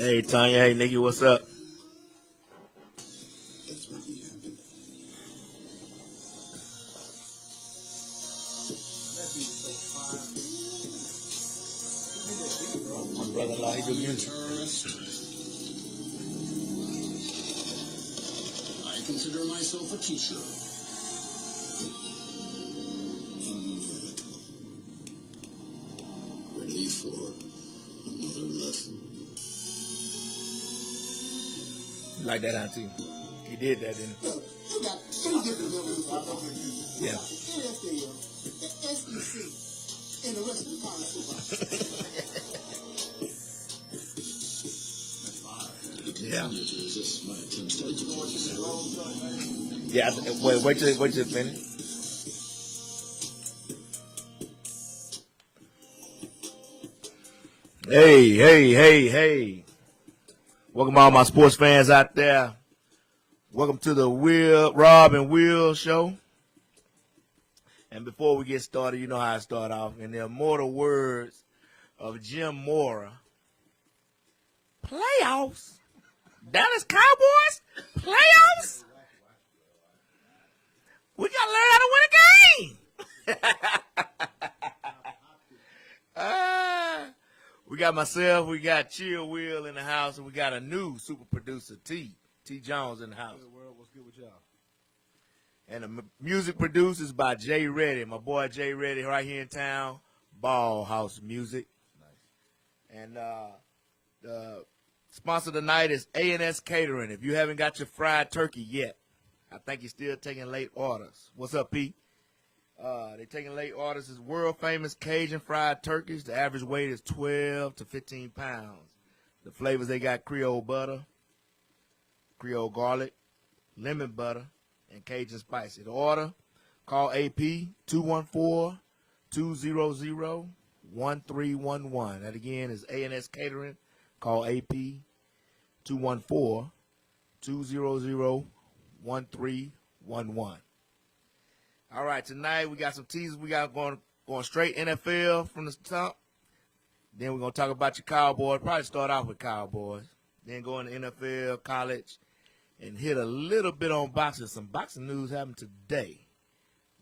Hey, Tanya. Hey, Nikki. What's up? My brother-in-law, he do music. I consider myself a teacher. Ready for another lesson. Like that, auntie. He did that, didn't he? You got three different levels. Yeah. NFL, the SEC, and the rest of the college football. Yeah. Yeah. Yeah. Wait till finish. Hey. Welcome all my sports fans out there. Welcome to the Rob and Will show. And before we get started, you know how I start off. In the immortal words of Jim Mora, playoffs? Dallas Cowboys? Playoffs? We got to learn how to win a game. We got myself, we got Chill Will in the house, and we got a new super producer, T Jones in the house. Good world, what's good with y'all? And the music produced is by Jay Reddy, my boy Jay Reddy, right here in town, Ball House Music. Nice. And the sponsor tonight is A&S Catering. If you haven't got your fried turkey yet, I think you're still taking late orders. What's up, Pete? They're taking late orders. It's world famous Cajun fried turkeys. The average weight is 12 to 15 pounds. The flavors they got: Creole butter, Creole garlic, lemon butter, and Cajun spicy. The order: call AP 214-200-1311. That again is A&S Catering. Call AP 214-200-1311. All right, tonight we got some teasers. We got going straight NFL from the top. Then we're going to talk about your Cowboys. Probably start off with Cowboys. Then go into NFL, college, and hit a little bit on boxing. Some boxing news happened today.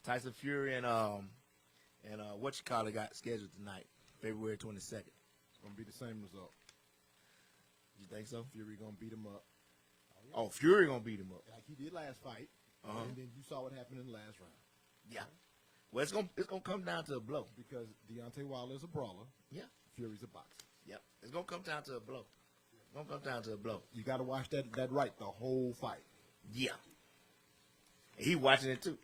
Tyson Fury and what you call it got scheduled tonight, February 22nd. It's going to be the same result. You think so? Fury going to beat him up. Oh, Fury going to beat him up. Like he did last fight. And then you saw what happened in the last round. Yeah. Well, it's gonna come down to a blow. Because Deontay Wilder's a brawler. Yeah. Fury's a boxer. Yep. It's gonna come down to a blow. It's gonna come down to a blow. You got to watch that right the whole fight. Yeah. He watching it too.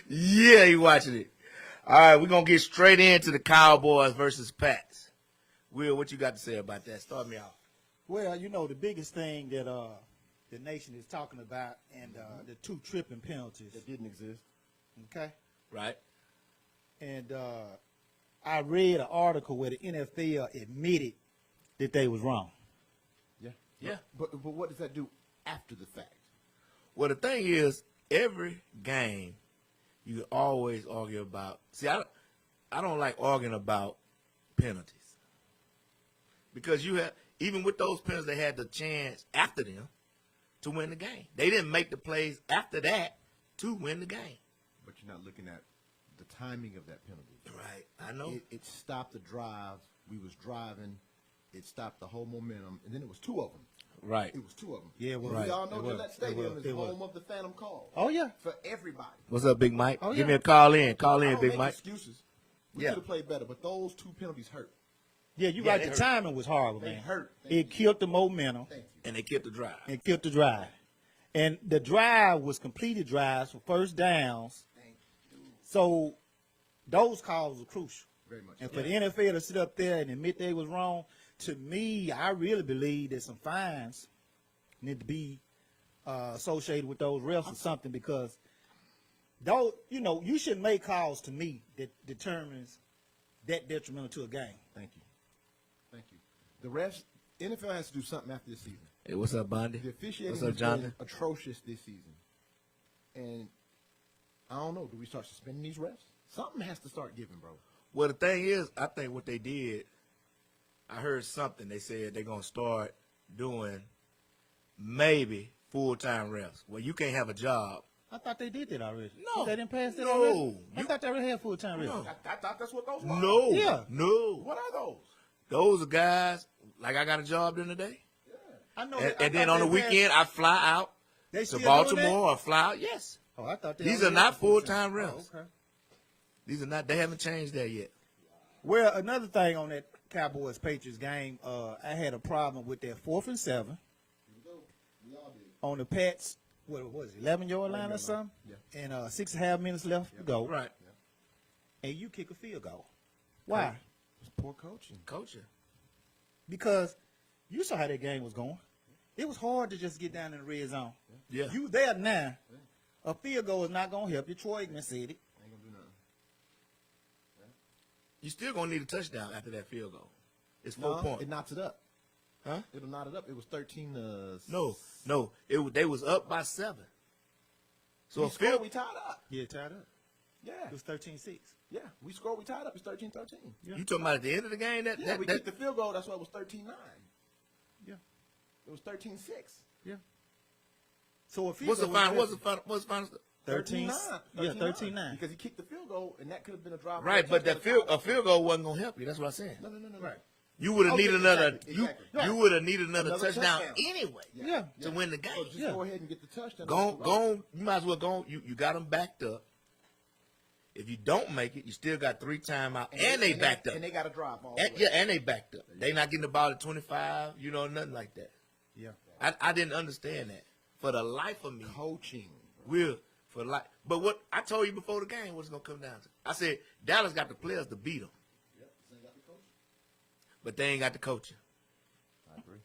Yeah, he watching it. All right, we're gonna get straight into the Cowboys versus Pats. Will, what you got to say about that? Start me off. Well, you know, the biggest thing that the nation is talking about and the two tripping penalties. That didn't exist. Okay? Right. And I read an article where the NFL admitted that they was wrong. Yeah. Yeah. But what does that do after the fact? Well, the thing is, every game you can always argue about. See, I don't like arguing about penalties because you have, even with those penalties, they had the chance after them to win the game. They didn't make the plays after that to win the game. But you're not looking at the timing of that penalty. Right. I know. It stopped the drive. We was driving. It stopped the whole momentum. And then it was two of them. Right. It was two of them. Yeah, well, We all it know was. that stadium It is was. home of the Phantom Call. Oh, yeah. For everybody. What's up, Big Mike? Oh, Give yeah. me a call in. Call I in, don't Big make Mike. excuses. We Yeah. could have played better, but those two penalties hurt. Yeah, you're Yeah, right. they The hurt. timing was horrible, They man. hurt. It killed the momentum Thank you. And they kept the drive. and killed the drive. And the drive was completed drives for first downs. Thank you. So those calls were crucial. Very much. And so. for the NFL to sit up there and admit they was wrong, to me, I really believe that some fines need to be associated with those refs or something because those, you know, you shouldn't make calls to me that determines that detrimental to a game. Thank you. Thank you. The refs, NFL has to do something after this season. Hey, what's up, Bondi? The officiating What's up, has Jonathan? been atrocious this season. And I don't know. Do we start suspending these refs? Something has to start giving, bro. Well, the thing is, I think what they did, I heard something. They said they're gonna start doing maybe full-time refs. Well, you can't have a job. I thought they did that already. No. They didn't pass that No. already? I You- thought they already had full-time refs. No. I thought that's what those were. No. Yeah. No. What are those? Those are guys like I got a job during the day, I know. and then on the weekend I fly out they to still doing that? Baltimore or fly out. Yes. Oh, I thought they These are already not had full-time Oh, refs. okay. These are not. They haven't changed that yet. Well, another thing on that Cowboys Patriots game, I had a problem with that 4th and 7 We all did. on the Pats. What was it, 11-yard line or something? Yeah. And 6.5 minutes left to go. Right. And you kick a field goal. Why? It's poor coaching. Coaching. Because you saw how that game was going. It was hard to just get down in the red zone. Yeah. You there now. A field goal is not going to help you. Troy Aikman said it. Ain't gonna do nothing. You still gonna need a touchdown after that field goal. It's No, 4 points. it knocks it up. Huh? It'll knot it up. It was 13 to. No. They was up by 7. So We a scored, field. we tied up. Yeah, tied up. Yeah. It was 13-6. Yeah. We scored, we tied up. It's 13-13. You talking about at the end of the game? Yeah, we kicked the field goal. That's why it was 13-9. Yeah. It was 13-6. Yeah. So a field What's the goal final? was What's the final? 13. 13-9. Yeah, 13-9. Because he kicked the field goal, and that could have been a drive. Right, but that a field goal wasn't gonna help you. That's what I'm saying. No. Right. You would have Okay, needed another. exactly. You would have needed another Another touchdown touchdown. anyway Yeah. to win the game. So just go ahead and get the touchdown. Go. You might as well go. You got them backed up. If you don't make it, you still got 3 timeouts, and they backed up. And they got to drive all the And, way. yeah, and they backed up. They not getting the ball at 25. You know, nothing like that. Yeah. I didn't understand that. For the life of me, Coaching. for life. But what I told you before the game, what's gonna come down to? I said Dallas got the players to beat them, but they ain't got the coaching. I agree.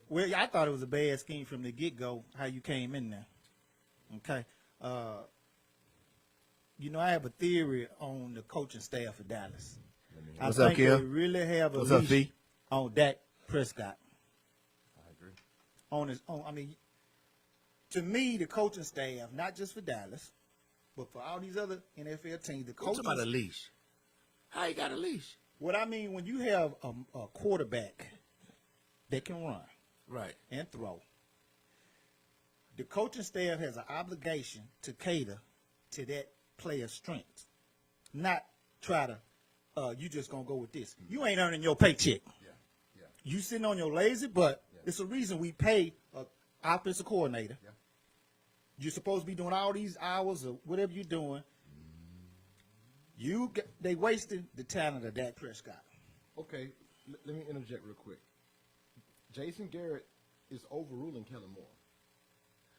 Well, I thought it was a bad scheme from the get-go, how you came in there. Okay. I have a theory on the coaching staff of Dallas. What's I up, think Kel? they really have a What's up, leash V? on Dak Prescott. I agree. To me, the coaching staff, not just for Dallas, but for all these other NFL teams, the What you coaching. talking about a leash? How you got a leash? What I mean, when you have a quarterback that can run Right. and throw, the coaching staff has an obligation to cater to that player's strengths, not try to, you just going to go with this. You ain't earning your paycheck. Yeah. You sitting on your lazy butt. It's a reason we pay an offensive coordinator. Yeah. You're supposed to be doing all these hours of whatever you're doing. They wasted the talent of Dak Prescott. Okay, let me interject real quick. Jason Garrett is overruling Kellen Moore.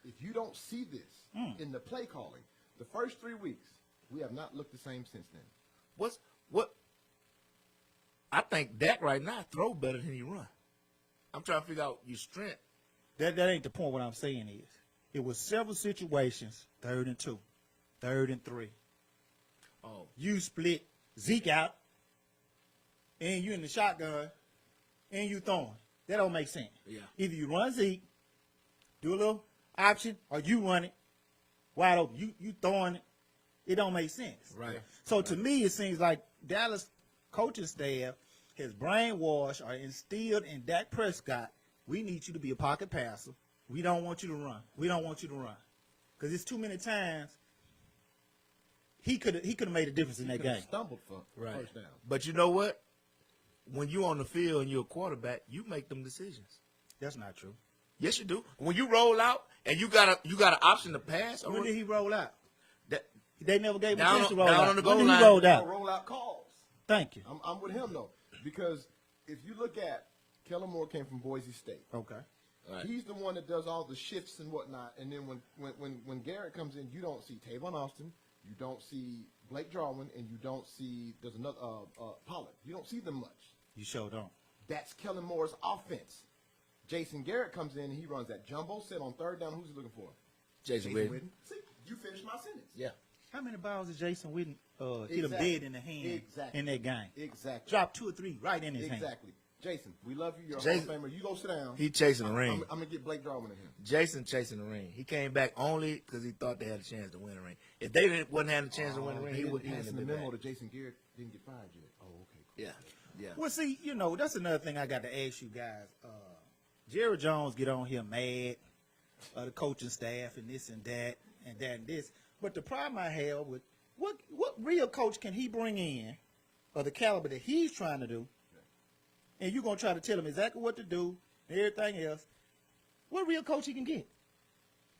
If you don't see this in the play calling, the first 3 weeks, we have not looked the same since then. What? I think Dak right now throw better than he run. I'm trying to figure out your strength. That ain't the point. What I'm saying is, it was several situations, 3rd and 2, 3rd and 3. Oh, You split Zeke out, and you in the shotgun, and you throwing. That don't make sense. Yeah. Either you run Zeke, do a little option, or you run it wide open. You throwing it. It don't make sense. right. So to me, it seems like Dallas coaching staff has brainwashed or instilled in Dak Prescott, we need you to be a pocket passer. We don't want you to run. We don't want you to run. Because it's too many times he could have made a difference in that game. Stumbled for Right. first down. But you know what? When you on the field and you're a quarterback, you make them decisions. That's not true. Yes, you do. When you roll out and you got an option to pass, or When did he roll out? that, They never gave him a Down chance to on- roll down out. on the When goal did he line. rolled out? Roll out calls. Thank you. I'm with him, though, because if you look at Kellen Moore came from Boise State. Okay. Right. He's the one that does all the shifts and whatnot. And then when Garrett comes in, you don't see Tavon Austin, you don't see Blake Jarwin, and you don't see there's another Pollard. You don't see them much. You sure don't. That's Kellen Moore's offense. Jason Garrett comes in and he runs that jumbo set on 3rd down. Who's he looking for? Jason Witten. See, you finished my sentence. Yeah. How many balls did Jason Witten hit him Exactly. dead in the hand Exactly. in that game? Exactly. Dropped 2 or 3 right in his hand. Exactly. Jason, we love you. You're a Jason- Hall of Famer. You go sit down. He chasing the ring. I'm going to get Blake Jarwin in here. Jason chasing the ring. He came back only because he thought they had a chance to win the ring. If they wasn't having a chance to win the ring, he He wouldn't pass have in the been memo back. that Jason Garrett didn't get fired yet. Oh, okay. Cool. Yeah, Yeah. Well, see, that's another thing I got to ask you guys. Jerry Jones get on here mad, the coaching staff and this and that and that and this. But the problem I have with what real coach can he bring in of the caliber that he's trying to do, and you're gonna try to tell him exactly what to do and everything else. What real coach he can get?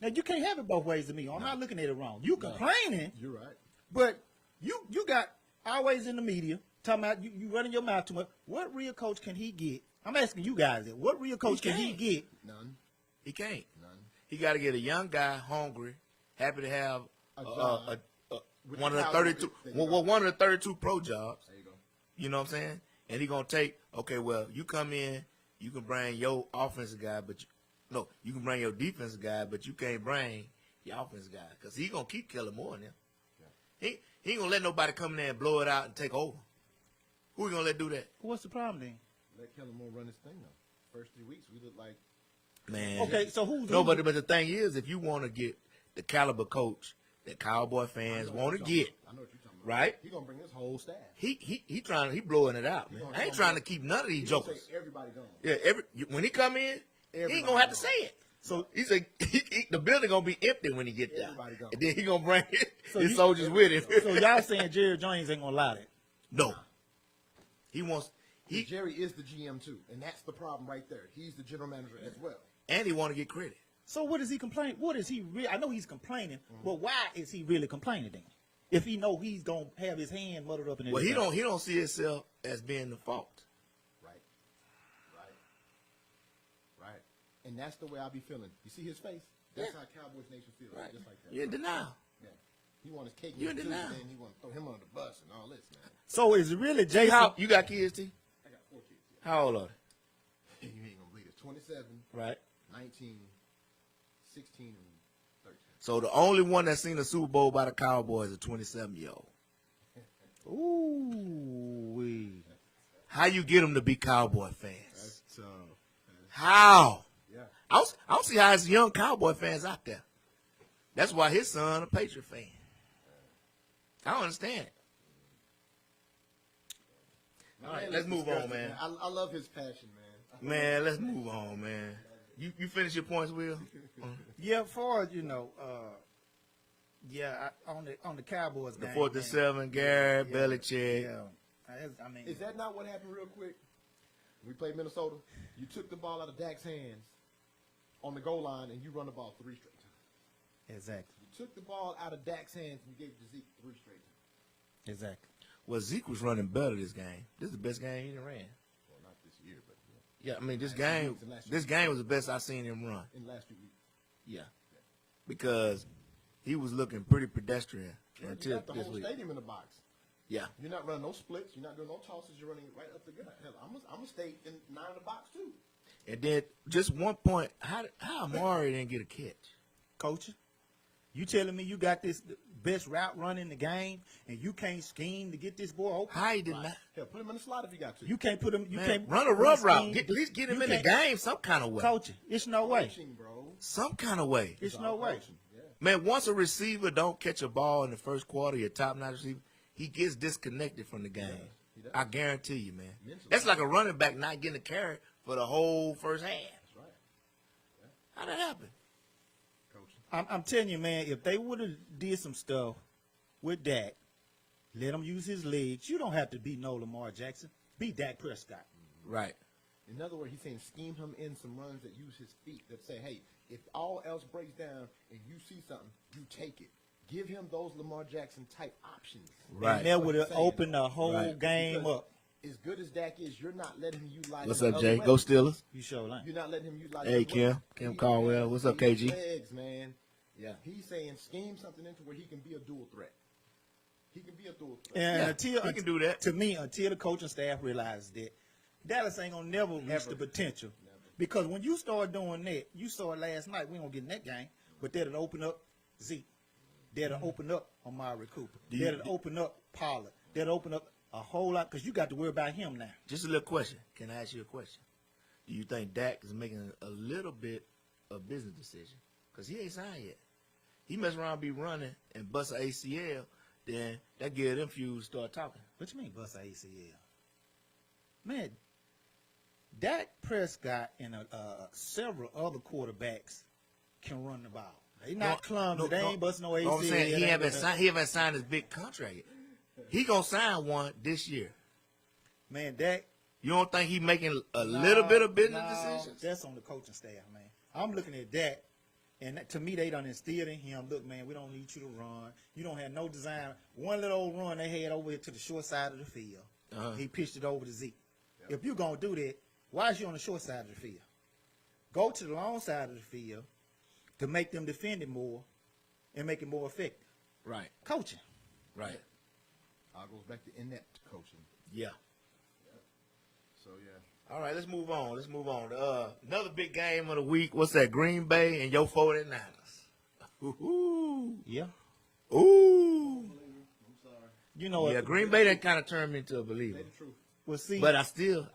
Now you can't have it both ways to me. I'm not looking at it wrong. You complaining, You're right. but you got always in the media talking about you running your mouth too much. What real coach can he get? I'm asking you guys that. What real coach can he can't. get? None. He can't. None. He got to get a young guy, hungry, happy to have A job. With one of the caliber 32. that you Well, got. one of the 32 pro jobs. There you go. You know what I'm saying? And he gonna take. Okay, well, you come in, you can bring your offensive guy, but you can bring your defensive guy, but you can't bring your offensive guy because he gonna keep Kellen Moore now. He ain't gonna let nobody come in there and blow it out and take over. Who he gonna let do that? What's the problem then? Let Kellen Moore run his thing though. First 3 weeks, we look like Man. Okay, so who's But the thing is, if you want to get the caliber coach that Cowboy fans want to get, I know what you're talking about. right? He gonna bring his whole staff. he blowing it out, man. gonna- I ain't trying to keep none of these He gonna jokers. say everybody gone. Yeah, when he come in, he ain't gonna have to say it. So He said the building gonna be empty when he get there, Everybody gone. and then he gonna bring So his you- soldiers with him. so y'all saying Jerry Jones ain't gonna allow that? No, he wants Jerry is the GM too, and that's the problem right there. He's the general manager as well. and he want to get credit. So what is he complaining? What is he? I know he's complaining, but why is he really complaining then? If he know he's gonna have his hand muddled up in it. Well, he don't see himself as being the fault. Right. And that's the way I be feeling. You see his face? That's how Cowboys Nation feels. Right. Just like that. You're in denial. Yeah. He want his cake You're and in his denial. and he want to throw him under the bus and all this, man. So is it really Jason? How you got kids, T? I got 4 kids. Yeah. How old are You ain't gonna believe it. 27, they? Right. 19, 16, and 13. So the only one that's seen a Super Bowl by the Cowboys is a 27-year-old. Ooh, wee. How you get them to be Cowboy fans? That's tough. How? Yeah. I don't see how there's young Cowboy fans out there. That's why his son a Patriot fan. I don't understand it. All right, let's move on, man. I love his passion, man. Man, let's move on, man. You finish your points, Will? Yeah, far as on the Cowboys The game, 4th man. and 7, Garrett, Yeah, Belichick. yeah. I mean, Is that not what happened real quick? We played Minnesota. You took the ball out of Dak's hands on the goal line, and you run the ball 3 straight times. exactly, You took the ball out of Dak's hands, and you gave it to Zeke 3 straight times. exactly. Well, Zeke was running better this game. This is the best game he done ran. Well, not this year, but yeah, Yeah, I mean this Last game. weeks and last This weeks. game was the best I've seen him run. in the last few weeks. Yeah, because he was looking pretty pedestrian You until got the this whole week. stadium in the box. Yeah, You're not running no splits. You're not doing no tosses. You're running right up the gut. Hell, I'm gonna stay in 9 in the box too. and then just one point. How Amari didn't get a catch? Coaching, you telling me you got this best route run in the game, and you can't scheme to get this boy open? How he did not? Hell, put him in the slot if you got to. You can't put him. You Man, can't run a rough route. scheme. At least get him You in the can't- game some kind of way. Coaching, it's no way. Coaching, bro. Some kind of way. It's no way. Coaching, yeah. Man, once a receiver don't catch a ball in the first quarter, your top-notch receiver, he gets disconnected from the game. He does. I guarantee you, man. Mentally. That's like a running back not getting a carry for the whole first half. That's right. How'd that happen? Coaching. I'm telling you, man, if they would have did some stuff with Dak, let him use his legs. You don't have to be no Lamar Jackson. Be Dak Prescott. Right. In other words, he's saying scheme him in some runs that use his feet that say, hey, if all else breaks down and you see something, you take it. Give him those Lamar Jackson type options. Right. And that would have That's what I'm saying. opened the whole Right. game Because up. As good as Dak is, you're not letting him utilize What's him up, the Jay? other Go way. Steelers. You sure like. You're not letting him utilize Hey, him the other way. Kim He- Caldwell. What's up, KG? Legs, man. Yeah. He's saying scheme something into where he can be a dual threat. He can be a dual threat. And Yeah, until he can do that. To me, until the coaching staff realizes that Dallas ain't gonna never reach the potential. Because when you start doing that, you saw it last night. We don't get in that game, but that'll open up Zeke. That'll open up Amari Cooper. That'll open up Pollard. That'll open up a whole lot because you got to worry about him now. Just a little question. Can I ask you a question? Do you think Dak is making a little bit of business decision? Because he ain't signed yet. He mess around, be running, and bust an ACL, then that give them fuse to start talking. What you mean bust a ACL? Man, Dak Prescott and several other quarterbacks can run the ball. They not clumsy. They ain't busting no ACL. I'm saying he haven't signed his big contract yet. He gonna sign one this year. Man, Dak. You don't think he making a little bit of business decisions? That's on the coaching staff, man. I'm looking at Dak, and to me, they done instilled in him, look, man, we don't need you to run. You don't have no design. One little old run they had over to the short side of the field. He pitched it over to Zeke. Yep. If you're going to do that, why is you on the short side of the field? Go to the long side of the field to make them defend it more and make it more effective. Right. Coaching. Right. All goes back to inept coaching. Yeah. So, yeah. All right, let's move on. Another big game of the week. What's that? Green Bay and your 49ers. Ooh. Yeah. Ooh. I'm sorry. You know what? Yeah, Green Bay that kind of turned me into a believer. Say the truth. Well, see, But I still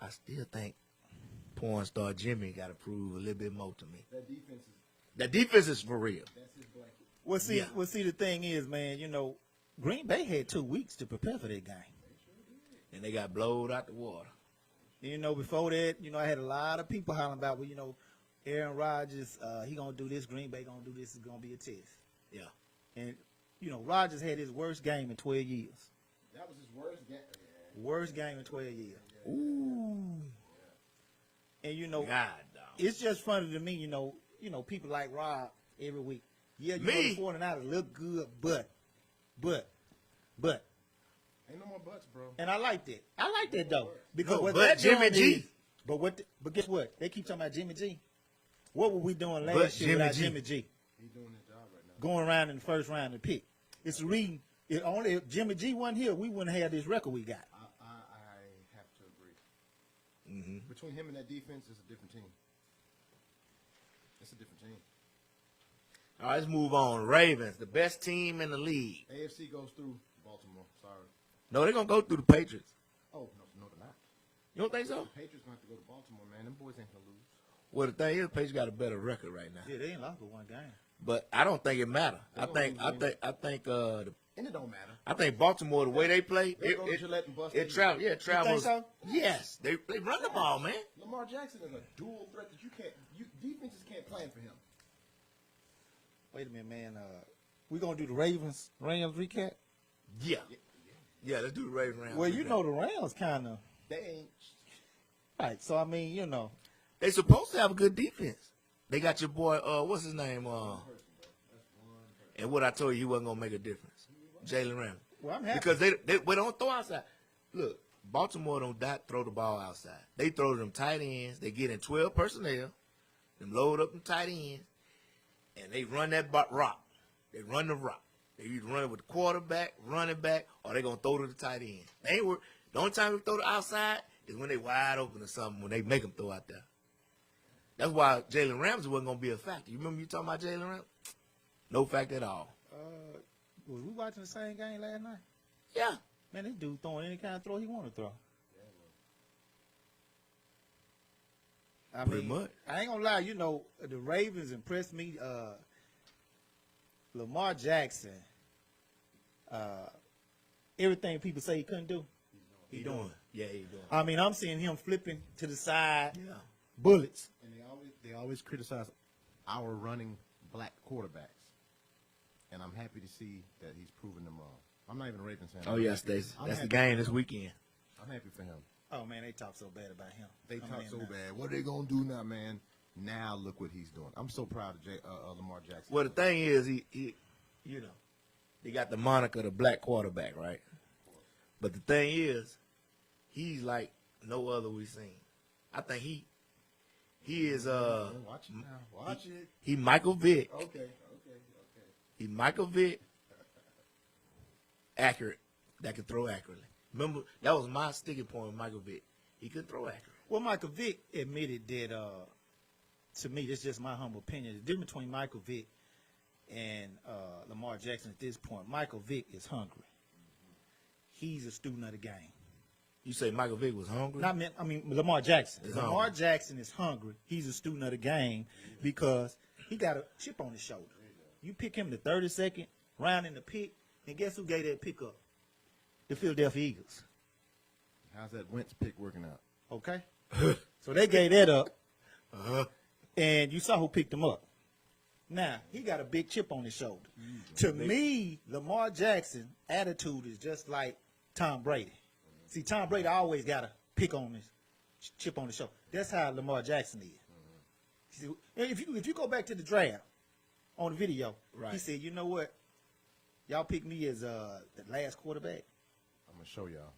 think porn star Jimmy got to prove a little bit more to me. That defense is for real. that's his blanket. well, see, the thing is, man, you know, Green Bay had 2 weeks to prepare for that game. And they got blowed out the water. You know, before that, you know, I had a lot of people hollering about, well, you know, Aaron Rodgers, he gonna do this, Green Bay gonna do this, it's gonna be a test. Yeah. And, you know, Rodgers had his worst game in 12 years. That was his worst game. Worst game in 12 years. Ooh. And, you know, God, dog. it's just funny to me, you know, people like Rob every week. Yeah, you Me? know the 49ers look good, but. Ain't no more butts, bro. And I like that. I like that, though. Because No, what but they're Jimmy doing G. is- But guess what? They keep talking about Jimmy G. What were we doing But last year Jimmy without G. Jimmy G? He's doing his job right now. Going around in the first round to pick. It's a reason. It only if Jimmy G wasn't here, we wouldn't have this record we got. I have to agree. Mm-hmm. Between him and that defense, it's a different team. It's a different team. All right, let's move on. Ravens, the best team in the league. AFC goes through Baltimore. Sorry. No, they're going to go through the Patriots. Oh, no, they're not. You don't think so? The Patriots going to have to go to Baltimore, man. Them boys ain't going to lose. Well, the thing is, the Patriots got a better record right now. Yeah, they ain't lost but one game. But I don't think it matter. They I don't think lose And it don't matter. I think Baltimore, the way they play, They go to Gillette and bust it their travels. Yeah, it travels. so? Yes, they run the ball, man. Lamar Jackson is a dual threat that defenses can't plan for him. Wait a minute, man. We gonna do the Rams recap? Yeah, let's do the Ravens round. Well, you know the Rams kind of They ain't. right. So I mean, you know, they supposed to have a good defense. They got your boy, what's his name? And what I told you, he wasn't gonna make a difference. Jalen Ramsey. well, I'm happy. Because they don't throw outside. Look, Baltimore don't throw the ball outside. They throw to them tight ends. They get in 12 personnel, them load up them tight ends, and they run that rock. They run the rock. They either run it with the quarterback, running back, or they gonna throw to the tight end. They ain't work. The only time we throw to outside is when they wide open or something. When they make them throw out there. That's why Jalen Ramsey wasn't gonna be a factor. You remember you talking about Jalen Ramsey? No factor at all. Was we watching the same game last night? Yeah. Man, this dude throwing any kind of throw he want to throw. I Pretty mean, much. I ain't gonna lie. You know, the Ravens impressed me. Lamar Jackson. Everything people say he couldn't do, he doing. Yeah, he doing. I mean, I'm seeing him flipping to the side, Yeah. bullets. And they always criticize our running black quarterbacks. And I'm happy to see that he's proven them wrong. I'm not even a Ravens fan. Oh yeah, Stacey. I'm That's the happy game for this him. weekend. I'm happy for him. Oh man, they talk so bad about him. They Coming talk in so now. bad. What are they gonna do now, man? Now look what he's doing. I'm so proud of Lamar Jackson. Well, the thing is, he he got the moniker the black quarterback, right? But the thing is, he's like no other we've seen. I think he is Watch it now. Watch it. he Michael Vick. Okay. He Michael Vick, accurate, that can throw accurately. Remember, that was my sticking point with Michael Vick. He could throw accurate. Well, Michael Vick admitted that, to me, this is just my humble opinion. The difference between Michael Vick and Lamar Jackson at this point, Michael Vick is hungry. He's a student of the game. You say Michael Vick was hungry? Lamar Jackson. Is Lamar hungry. Jackson is hungry. He's a student of the game because he got a chip on his shoulder. You pick him the 32nd round in the pick, and guess who gave that pick up? The Philadelphia Eagles. How's that Wentz pick working out? Okay? So they gave that up, Uh-huh. and you saw who picked him up. Now, he got a big chip on his shoulder. To me, Lamar Jackson attitude is just like Tom Brady. See, Tom Brady always got a pick on his chip on his shoulder. That's how Lamar Jackson is. See, if you go back to the draft on the video, Right. he said, you know what? Y'all picked me as the last quarterback. I'm gonna show y'all.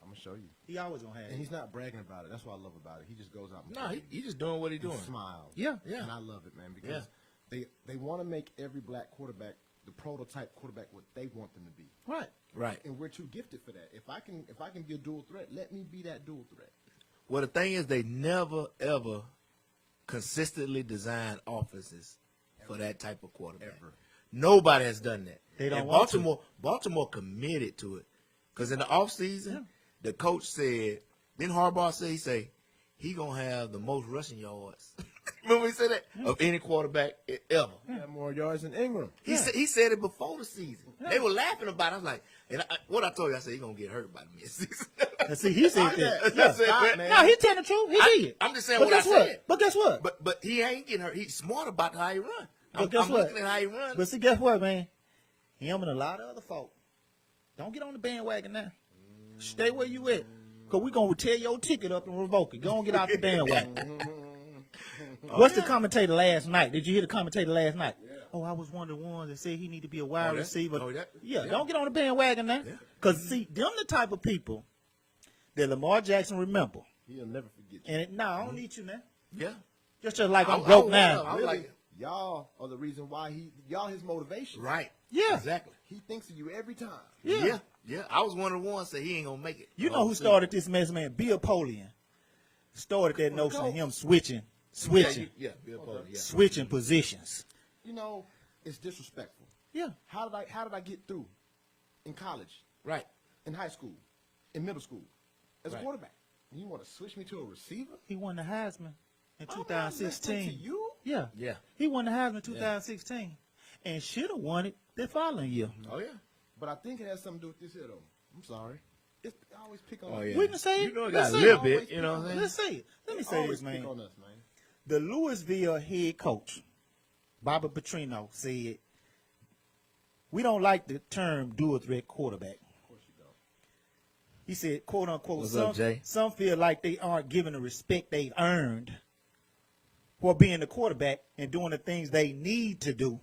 I'm gonna show you. He always gonna have And it. he's not bragging about it. That's what I love about it. He just goes out and No, he just doing what he doing. smiles. Yeah, yeah. And I love it, man, because they want to make every black quarterback the prototype quarterback what they want them to be. Right. Right. And we're too gifted for that. If I can be a dual threat, let me be that dual threat. Well, the thing is, they never ever consistently design offenses for that type of quarterback. Ever. Nobody has done that. They don't And want to. Baltimore committed to it because in the offseason, the coach said, then Harbaugh said, he gonna have the most rushing yards. Remember he said that of any quarterback ever. He had more yards than Ingram. He said it before the season. They were laughing about it. I was like, what I told you, I said he gonna get hurt by the mid-season. And see, he said that. That's it, Stop, man. man. No, he telling the truth. He did. I'm just saying But what I guess what? said. But guess what? But he ain't getting hurt. He's smart about how he run. But I'm guess what? looking at how he run. But see, guess what, man? Him and a lot of other folk. Don't get on the bandwagon now. Stay where you at. Because we're going to tear your ticket up and revoke it. Go on, get out the bandwagon. What's the commentator last night? Did you hear the commentator last night? Yeah. Oh, I was one of the ones that said he need to be a wide receiver. Yeah, don't get on the bandwagon now. Because, see, them the type of people that Lamar Jackson remember. He'll never forget you. And no, I don't need you now. Yeah. Just like I'm I broke was now. I was Really, like, y'all are the reason why y'all his motivation. right. Yeah. Exactly. He thinks of you every time. Yeah. Yeah. I was one of the ones that he ain't gonna make it. You know who started this mess, man? Bill Polian started that notion of him switching, Yeah, Bill Polian, yeah. switching positions. You know, it's disrespectful. Yeah. How did I get through in college, Right. in high school, in middle school, as a Right. quarterback? And you want to switch me to a receiver? He won the Heisman in I'm not listening 2016. to you? Yeah. Yeah. He won the Heisman in 2016 and should have won it the following year. Oh yeah. But I think it has something to do with this here, though. I'm sorry. I always pick on Oh us. yeah. We can say it. You know it Let's got a say little it. bit. You know what I'm saying? Let's say it. Let me They say always this, pick man. on us, man. The Louisville head coach, Bobby Petrino, said, we don't like the term dual threat quarterback. Of course you don't. He said, quote unquote, What's up, Jay? some feel like they aren't given the respect they've earned for being the quarterback and doing the things they need to do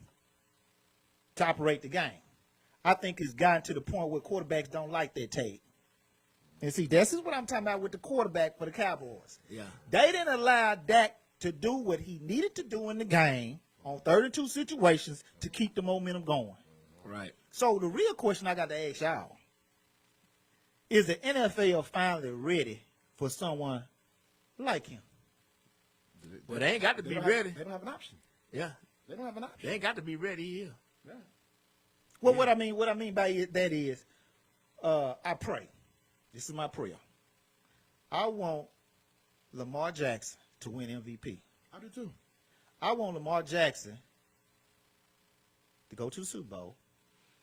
to operate the game. I think it's gotten to the point where quarterbacks don't like that tag. And see, this is what I'm talking about with the quarterback for the Cowboys. Yeah. They didn't allow Dak to do what he needed to do in the game on 32 situations to keep the momentum going. Right. So the real question I got to ask y'all, is the NFL finally ready for someone like him? Well, they ain't got to They be don't ready. They don't have an option. Yeah. They don't have an option. They ain't got to be ready here. Yeah. Well, what I mean by that is, I pray. This is my prayer. I want Lamar Jackson to win MVP. I do too. I want Lamar Jackson to go to the Super Bowl,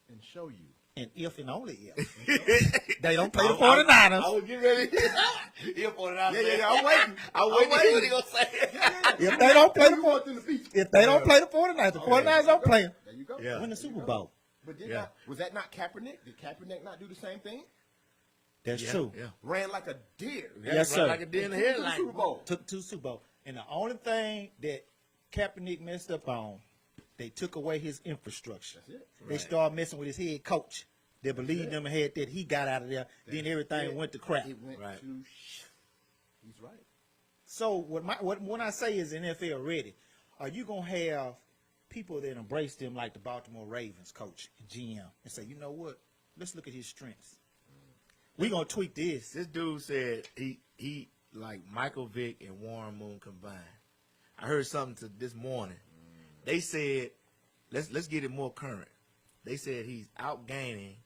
And show you. and if and only if they don't play the 49ers. I was getting ready. He'll put it out there. I'm waiting. I'm waiting to see what he gonna say. If they don't play You the walked in the beach. if they don't play the 49ers, the 49ers don't play them. There you go. Yeah. Win the Super Bowl. But Yeah. was that not Kaepernick? Did Kaepernick not do the same thing? That's Yeah, true. Yeah. Ran like a deer. Yes, Run sir. Like a deer in the Took it to headlight. Super Bowl. Took to the Super Bowl. And the only thing that Kaepernick messed up on, they took away his infrastructure. That's it. They started messing with his head coach. They believed him ahead that he got out of there. Then everything went to crap. It went Right. to He's right. So when I say is NFL ready, are you gonna have people that embrace them like the Baltimore Ravens coach and GM and say, you know what? Let's look at his strengths. We're gonna tweak this. This dude said he like Michael Vick and Warren Moon combined. I heard something this morning. They said let's get it more current. They said he's outgaining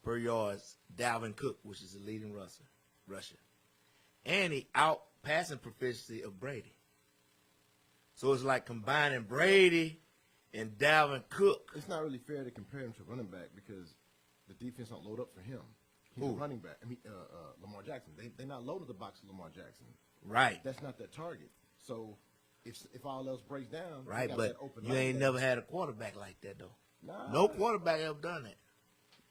per yards Dalvin Cook, which is the leading rusher. And he out passing proficiency of Brady. So it's like combining Brady and Dalvin Cook. It's not really fair to compare him to running back because the defense don't load up for him. He's a running back. I mean, Lamar Jackson. They're not loaded the box of Lamar Jackson. Right. That's not their target. So if all else breaks down, they Right, got but that open you running ain't back. never had a quarterback like that, though. Nah. No quarterback ever done that.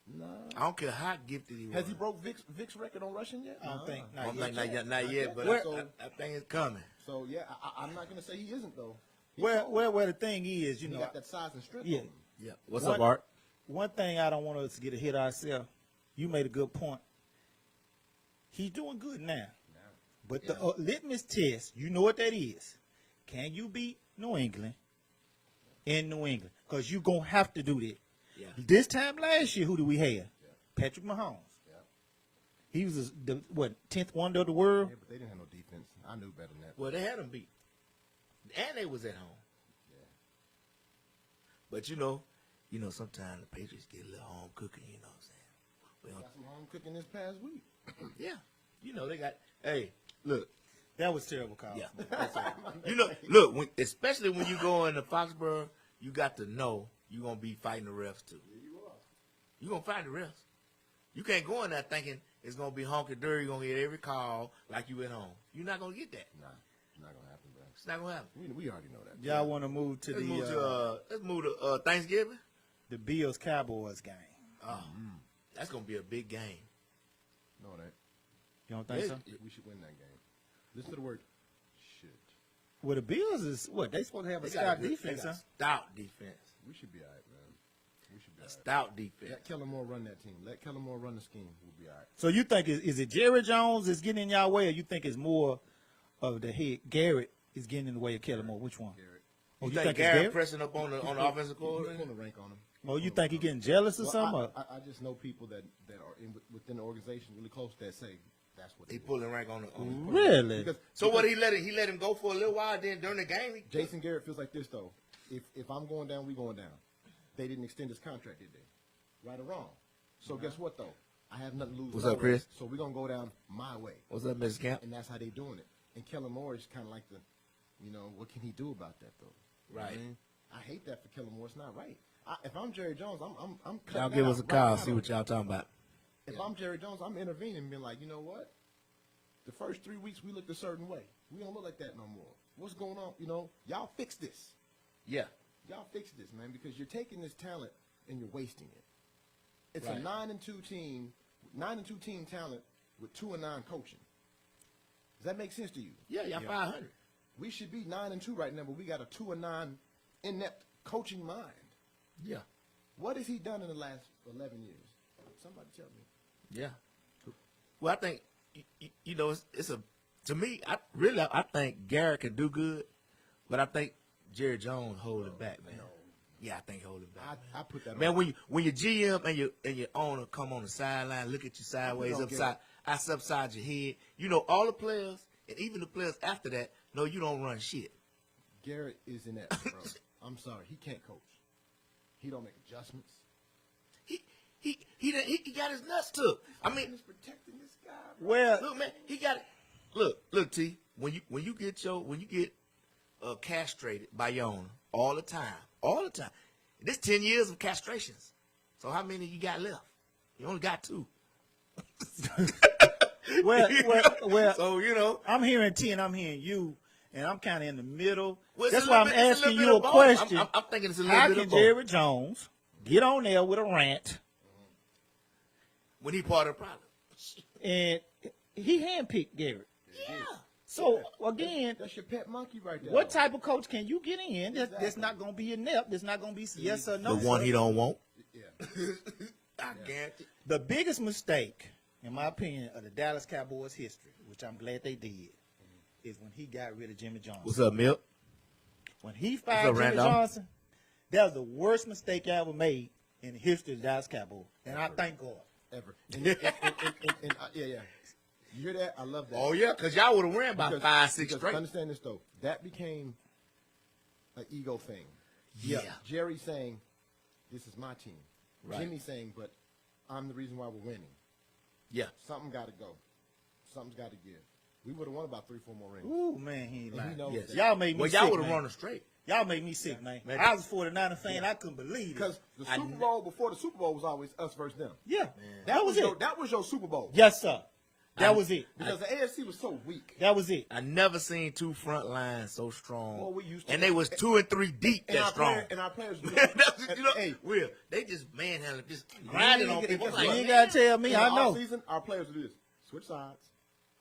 Nah. I don't care how gifted he was. Has he broke Vic's record on rushing yet? I don't think. I don't Not think yet. not yet, but Well- I think it's coming. So yeah, I'm not gonna say he isn't though. Well, the thing is, he got that size and strength. yeah. on him. Yeah. What's What- up, Art? One thing I don't want us to get ahead of ourselves. You made a good point. He's doing good now. But the litmus test, you know what that is. Can you beat New England in New England? Because you're going to have to do that. Yeah. This time last year, who do we have? Patrick Mahomes. Yeah. He was the 10th wonder of the world. Yeah, but they didn't have no defense. I knew better than that. Well, they had him beat, and they was at home. Yeah. But you know, sometimes the Patriots get a little home cooking. You know what I'm saying? We Got don't, some home cooking this past week. yeah. You know they got. Hey, look. That was terrible, Kyle. Yeah. That's all. You know, look. Especially when you go into Foxborough, you got to know you're gonna be fighting the refs too. You are. You're gonna fight the refs. You can't go in there thinking it's gonna be honky dory. You're gonna get every call like you at home. You're not gonna get that. Nah, it's not gonna happen, bro. It's not gonna happen. We already know that. Y'all want to move to Let's move to Thanksgiving. the Bills Cowboys game? That's gonna be a big game. No, that You don't think so? we should win that game. Listen to the word should. Well, the Bills is what they supposed to have a They got stout a good- defense, they huh? got stout defense. We should be all right, man. We should be A all right. stout defense. Let Kellen Moore run that team. Let Kellen Moore run the scheme. We'll be all right. So you think is it Jerry Jones is getting in y'all way, or you think it's more of the head Garrett is getting in the way of Kellen Moore? Which one? Garrett. Oh, You think it's Garrett pressing up on the offensive We're coordinator? putting a rank on him. Oh, you think he getting jealous or Well, something? I just know people that are within the organization really close that say that's what He they do. pulling rank on the. Really? Because, So what he let him go for a little while. Then during the game, Jason Garrett feels like this though. If I'm going down, we going down. They didn't extend his contract, did they? Right or wrong? So guess what though? I have nothing to lose. What's my up, way, Chris? So we're gonna go down my way, what's up, Mr. Camp? and that's how they doing it. And Kellen Moore is kind of like the, what can he do about that though? You know what Right. I mean? I hate that for Kellen Moore. It's not right. If I'm Jerry Jones, I'm cutting Y'all that give out us a right call. now, See though. what y'all talking about. If I'm Jerry Jones, I'm intervening and being like, you know what? The first 3 weeks we looked a certain way. We don't look like that no more. What's going on? Y'all fix this. Yeah. Y'all fix this, man, because you're taking this talent and you're wasting it. It's Right. a 9-2 team, 9-2 team talent with 2-9 coaching. Does that make sense to you? Yeah, y'all 500. We should be 9-2 right now, but we got a 2-9 inept coaching mind. Yeah. What has he done in the last 11 years? Somebody tell me. Yeah. Well, I think it's a to me. I think Garrett can do good, but I think Jerry Jones hold it back, man. Yeah, I think hold it back. I put that Man, on. when your GM and your owner come on the sideline, look at you sideways, don't get upside your head. All the players and even the players after that know you don't run shit. Garrett is inept, bro. I'm sorry. He can't coach. He don't make adjustments. He got his nuts took. I mean, He's protecting this guy, bro. Well, look, man, he got it. Look, T. When you get castrated by your owner all the time. This 10 years of castrations. So how many you got left? You only got 2. well. So I'm hearing T and I'm hearing you, and I'm kind of in the middle. well, it's That's a why little I'm bit- it's asking little you a bit of both. question. I'm thinking it's a little How bit can of both. Jerry Jones get on there with a rant, When he part of the problem. and he handpicked Garrett? Yeah. So again, That's your pet monkey right there. what though. type of coach can you get in that's Exactly. not going to be inept? That's not going to be yes or no. The one sir? he don't want. Yeah. I guarantee. The biggest mistake, in my opinion, of the Dallas Cowboys history, which I'm glad they did, is when he got rid of Jimmy Johnson. What's up, Milk? When he up, fired Jimmy Randolph? Johnson, that was the worst mistake I ever made in the history of the Dallas Cowboys. And I thank God. Ever. Yeah. You hear that? I love that. Oh yeah, because y'all would have ran about Because- 5, 6 because straight. Understand this though. That became an ego thing. Yeah. Jerry saying, "This is my team." Right. Jimmy saying, "But I'm the reason why we're winning." Yeah. Something got to go. Something's got to give. We would have won about 3-4 more rings. Ooh, man, he ain't And he lying. knows Yes. that. Y'all made me Well, y'all sick, would have man. run them straight. Y'all make me sick, man. Man. I was a 49er fan. I couldn't believe it. Because the Super Bowl, before the Super Bowl was always us versus them. Yeah, that was it. That was your Super Bowl. Yes, sir. That was it. Because the AFC was so weak. That was it. I never seen two front lines so strong. Well, we used to- and they was 2 and 3 deep And that our strong. and our players do That's, you know, hey, Will, they just manhandling, just grinding on people. guess Like, You what? ain't gotta tell me. in I the know. offseason, our players do this. Switch sides.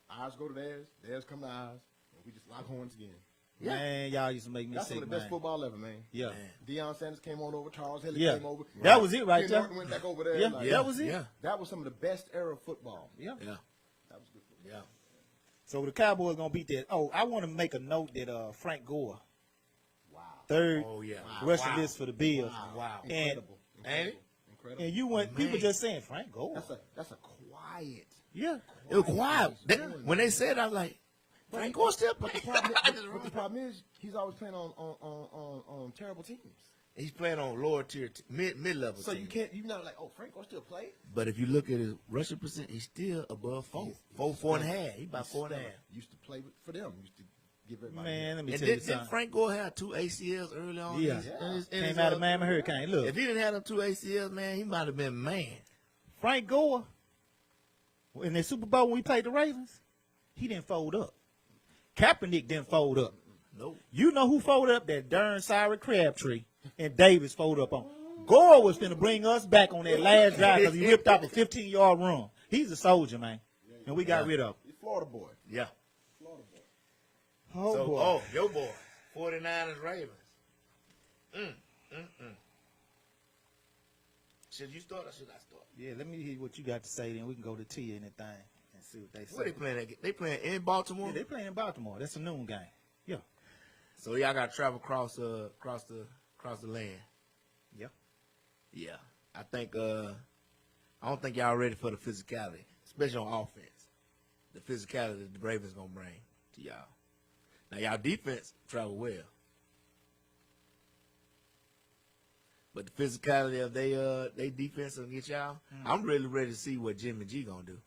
Ours go to theirs. Theirs come to ours. And we just lock horns again. Man, y'all used to make me That's sick, some of the best man. football ever, man. Yeah. Deion Sanders came on over. Charles Haley Yeah. came over. That was it right Ken there. Norton went back over there. Yeah, Like, that was it. Yeah, That was some of the best era of football. Yeah. yeah, That was good football. yeah. So the Cowboys gonna beat that. Oh, I want to make a note that Frank Gore, Wow. third Oh, yeah. rushing list for the Bills. Wow. And Incredible. Ain't it? Incredible. and you went people Man. just saying Frank Gore. That's a quiet. Yeah. It was quiet. When they said, I was like, Frank Gore still But the playing. problem is, he's always playing on terrible teams. He's playing on lower tier, mid-level. So teams. you're not like, oh, Frank Gore still play? But if you look at his rushing percent, he's still above 4. 4 and a half. He's about 4 and a half. Used to play for them. Used to give everybody. Man, let me And tell you didn't something. Frank Gore have 2 ACLs early on? Yeah. in Came out of man. Miami Hurricane. Look, If he didn't have them 2 ACLs, man, he might have been man. Frank Gore in the Super Bowl when we played the Ravens, he didn't fold up. Kaepernick didn't fold up. Nope. You know who folded up? That darn Cyrus Crabtree and Davis folded up on. Gore was finna bring us back on that last drive because he ripped off a 15-yard run. He's a soldier, man. And we got rid of him. He's Florida boy. Yeah. Florida boy. Oh, So, boy. your boy, 49ers Ravens. Should you start or should I start? Yeah, let me hear what you got to say, then we can go to T anything and see what they say. Where they playing that? They playing in Baltimore? Yeah, they playing in Baltimore. That's a noon game. Yeah. So y'all got to travel across the land. Yeah. Yeah, I think I don't think y'all ready for the physicality, especially on offense. The physicality that the Ravens gonna bring to y'all. Now y'all defense travel well, but the physicality of they defense gonna get y'all. I'm really ready to see what Jimmy G gonna do,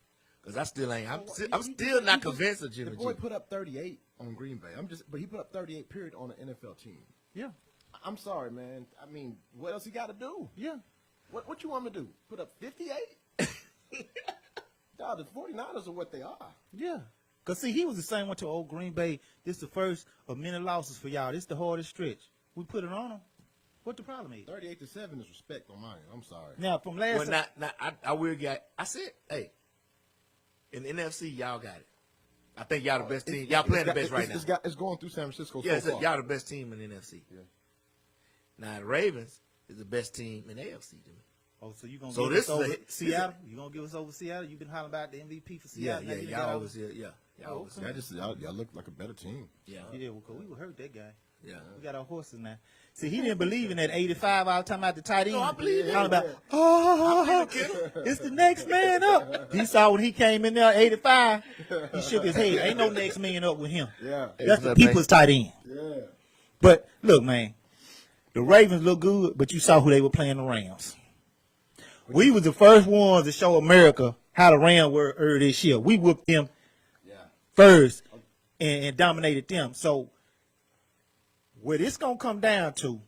cause I still ain't. I'm still not convinced of Jimmy The G. boy put up 38 on Green Bay. But he put up 38 period on an NFL team. Yeah. I'm sorry, man. I mean, what else he got to do? Yeah. What you want me to do? Put up 58? Dog, the 49ers are what they are. Yeah. Because, see, he was the same one to old Green Bay. This is the first of many losses for y'all. This is the hardest stretch. We put it on them. What the problem is? 38-7 is respect on mine. I'm sorry. Now, from last Well, I will get. I said, hey, in the NFC, y'all got it. I think y'all the best team. Y'all playing the best right now. It's going through San Francisco Yeah, so far. y'all the best team in the NFC. Yeah. Now the Ravens is the best team in the AFC to me. Oh, so you going to So give this us over is a- Seattle? You going to give us over Seattle? You've been hollering about the MVP for Seattle. Now you done got y'all over- always here. Yeah, y'all always here. Y'all look like a better team. Yeah, Yeah, well, 'cause we would hurt that guy. yeah. We got our horses now. See, he didn't believe in that 85 all the time out the tight end. No, I believe it. Hollering about, oh, it's the next man up. He saw when he came in there, 85, he shook his head. Ain't no next man up with him. Yeah. That's the people's tight end. Yeah. But look, man, the Ravens look good, but you saw who they were playing, the Rams. We was the first ones to show America how the Rams were early this year. We whooped them Yeah. first and dominated them. So what it's going to come down to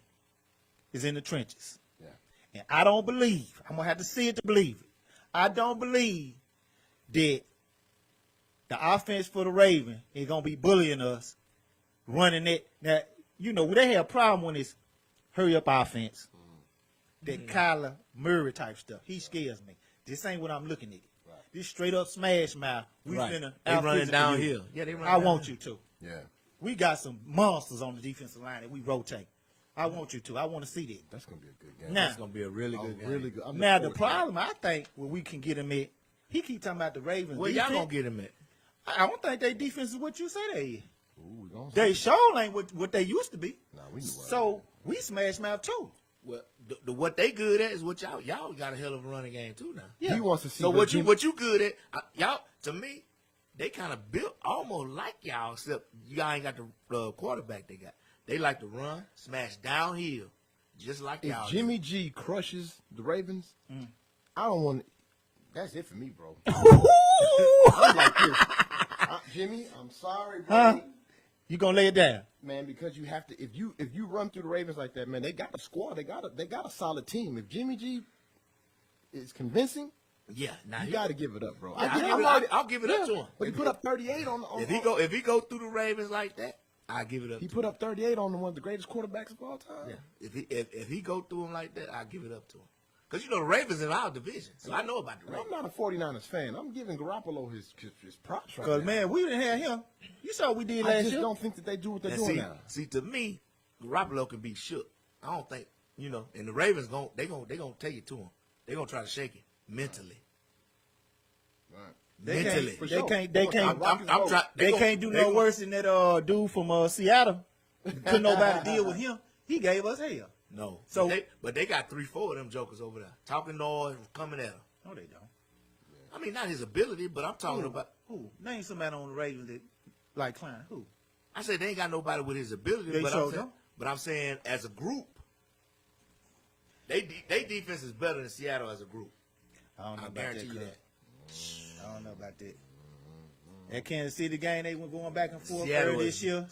is in the trenches. Yeah. And I don't believe, I'm going to have to see it to believe it. I don't believe that the offense for the Ravens is going to be bullying us, running it. Now, you know, they have a problem when it's hurry up offense. That Kyler Murray type stuff. He scares me. This ain't what I'm looking at. Right. This straight up smash mouth. We Right. finna They out running physical you. downhill. Yeah, they running I want downhill. you to. Yeah. We got some monsters on the defensive line that we rotate. I want you to. I want to see that. That's going to be a good game. Now, It's gonna be a really good game. Really good. I'm now looking the forward to problem I think where we can get him at, he keep talking about the Ravens. Where y'all defense. gonna get him at? I don't think their defense is what you say they is. it. Ooh, we gonna They see. sure ain't what they used to be. Nah, we knew what So we smash mouth too. Well, what they good at is what y'all got a hell of a running game too now. Yeah. He wants to see So what Jimmy- you good at? Y'all to me, they kind of built almost like y'all, except y'all ain't got the quarterback they got. They like to run, smash downhill, just like If y'all. do. Jimmy G crushes the Ravens, I don't want. That's it for me, bro. I'm like this. Jimmy, I'm sorry, bro. Huh? You gonna lay it down? man, because you have to. If you run through the Ravens like that, man, they got a squad. They got a solid team. If Jimmy G is convincing, Yeah, now you got to give it up, bro. Yeah, I'll give it up to him. But he put up 38 on. If he go through the Ravens like that, I give it up. He to put him. up 38 on one of the greatest quarterbacks of all time. Yeah, if he go through him like that, I give it up to him. Because you know the Ravens in our division, so I know about the Ravens. I'm not a 49ers fan. I'm giving Garoppolo his props right Because, now. man, we didn't have him. You saw what we did I last just year. don't think that they do what they're And doing now. see, to me, Garoppolo can be shook. I don't think and the Ravens gonna take it to him. They gonna try to shake it mentally. Right. They Mentally. can't, sure. they can't, I'm trying. they can't do no worse than that dude from Seattle. Couldn't nobody deal with him. He gave us hell. No. So- but they got 3-4 of them jokers over there talking noise, coming at him. No, they don't. I mean, not his ability, but I'm talking about. Who? Name somebody on the Ravens that like Klein. Who? I said they ain't got nobody with his ability, They but sure I'm saying, don't. but I'm saying as a group, they defense is better than Seattle as a group. I don't know I about guarantee that. you Cuz. that. I don't know about that. That Kansas City game, they were going back and forth earlier this year.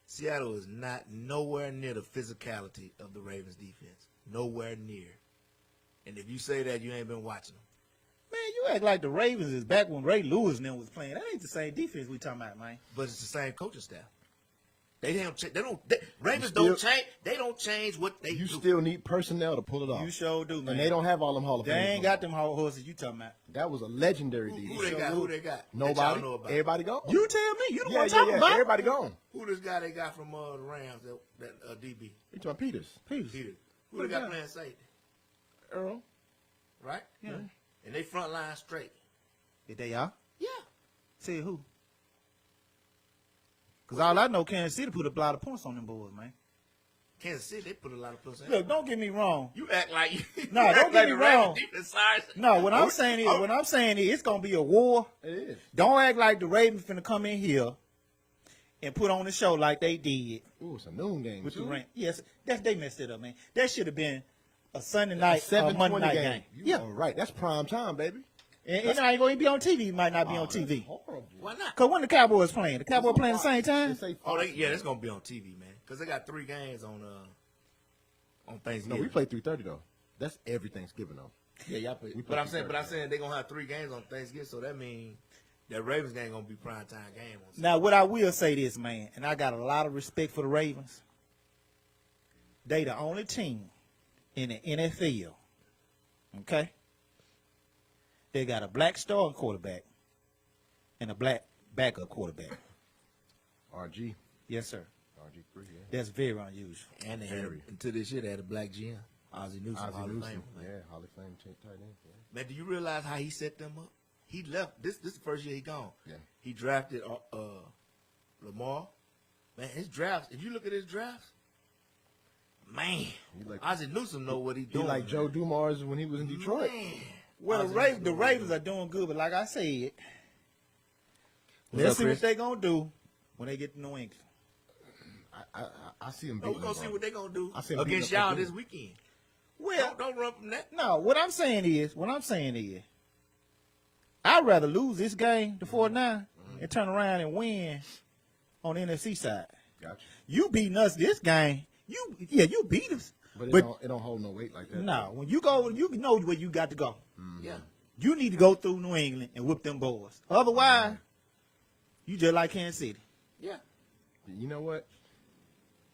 Seattle is not nowhere near the physicality of the Ravens defense. Nowhere near. And if you say that, you ain't been watching them. Man, you act like the Ravens is back when Ray Lewis and them was playing. That ain't the same defense we talking about, man. But it's the same coaching staff. Ravens still- don't change. They don't change what they You do. still need personnel to pull it off. You sure do, man. And they don't have all them Hall of They Famers ain't no got more. them horses you talking about. That was a legendary Who defense. they got? Who they got? That Nobody. y'all know about. Everybody gone. You tell me. You the yeah, one yeah, talking yeah. about. Everybody gone. Who this guy they got from the Rams? That DB. You talking Peters? Peace. Peter. Who Who they they got got? playing safety? Earl. Right? Yeah. And they front line straight. Did they are? Yeah. Say who? Because all I know, Kansas City put a lot of points on them boys, man. Kansas City, they put a lot of plus in. Look, don't get me wrong. You act like you. No, you act don't get like me the Ravens wrong. defense sorry. No, what I'm saying is, it's gonna be a war. It is. Don't act like the Ravens finna come in here and put on the show like they did Ooh, it's a noon game. with the too. Rams. Yes, they messed it up, man. That should have been a Sunday night, 7:20 Monday night game. You are right. That's prime time, baby. And it ain't going to be on TV. It might not be on That's TV. horrible. Why not? Because when the Cowboys playing? The Cowboys playing the same time? They say Oh, Fox. it's gonna be on TV, man. Because they got 3 games on No, Thanksgiving. we play 3:30 though. That's every Thanksgiving though. Yeah, y'all play. We But play I'm saying 3:30. they're gonna have 3 games on Thanksgiving, so that means that Ravens game gonna be prime time game on. Now, what I will say this, man, and I got a lot of respect for the Ravens. They the only team in the NFL, okay? They got a black starting quarterback and a black backup quarterback. RG. Yes, sir. RG3, yeah. That's very unusual. And they had Very. until this year they had a black GM, Ozzie Newsome, Hall Ozzie of Newsome. Famer. Yeah, Hall of Fame tight end. Yeah. Man, do you realize how he set them up? He left. This is the first year he gone. Yeah. He drafted Lamar. Man, his drafts. If you look at his drafts, man, He like- Ozzie Newsome know what he He doing. like Joe Dumars when he was in Detroit. Man. Well, Ozzie the Newsome know what he Ravens are doing good, but like I said, What's let's up, see what Chris? they gonna do when they get to New England. I see him No, beating we're gonna them, see bro. what they gonna do I see him against beating up y'all that this dude. weekend. Well, Don't run from that. no, what I'm saying is, I'd rather lose this game, the 4-9, and turn around and win on the NFC side. Gotcha. You beating us this game, you beat us. But, But it don't hold no weight like that. no, when you go, you know where you got to go. Yeah. You need to go through New England and whip them boys. Otherwise, you just like Kansas City. Yeah. You know what?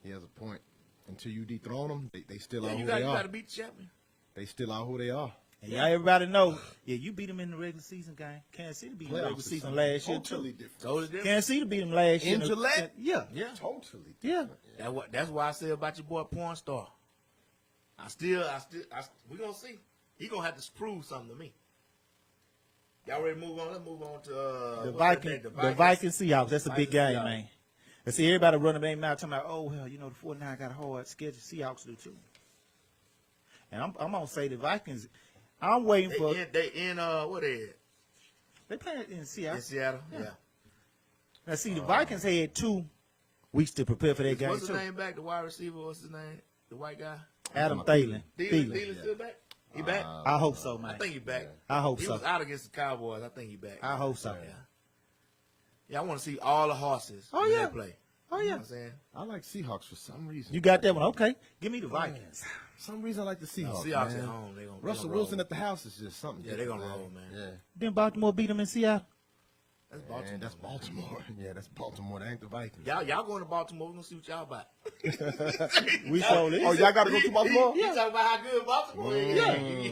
He has a point. Until you dethrone them, they still Yeah, are you who got they are. to beat the champion. They still are who they are. And y'all, everybody know, you beat them in the regular season game. Kansas City beat them in the Playoffs regular is season something last year totally too. different. Totally different. Kansas City beat them last year. In Gillette? Yeah. Yeah. Totally Yeah. different. That's why I say about your boy Porn Star. We gonna see. He gonna have to prove something to me. Y'all ready to move on? Let's move on to The what's that name? Vikings Seahawks. That's a big Vikings, game, Seahawks. man. And see, everybody running their mouth talking about, oh, well, the 49 got a hard schedule. Seahawks do too. And I'm going to say the Vikings, I'm waiting for, They in what they at? they playing in Seattle. In Seattle. Yeah. Now, see, the Vikings had 2 weeks to prepare for that game, What's his too. name back? The wide receiver. What's his name? The white guy. Adam Thielen. Thielen still back? He back? I hope so, man. I think he back. I hope He so. was out against the Cowboys. I think he back. I hope so. Yeah. Yeah, I want to see all the horses Oh, when yeah. they play. Oh, You know yeah. what I'm saying? I like Seahawks for some reason. You got that one? Okay. Give me the Vikings. For some reason I like the Seahawks. Seahawks man. at home. They gonna Russell roll. Wilson at the house is just something. Yeah, they different, gonna roll, man. Yeah. Then Baltimore beat them in Seattle. That's Baltimore. Man, that's Baltimore. Yeah, that's Baltimore. That ain't the Vikings. Y'all going to Baltimore? We're gonna see what y'all about. We sold it. Oh, y'all got to go to Baltimore? You talking about how good Baltimore is?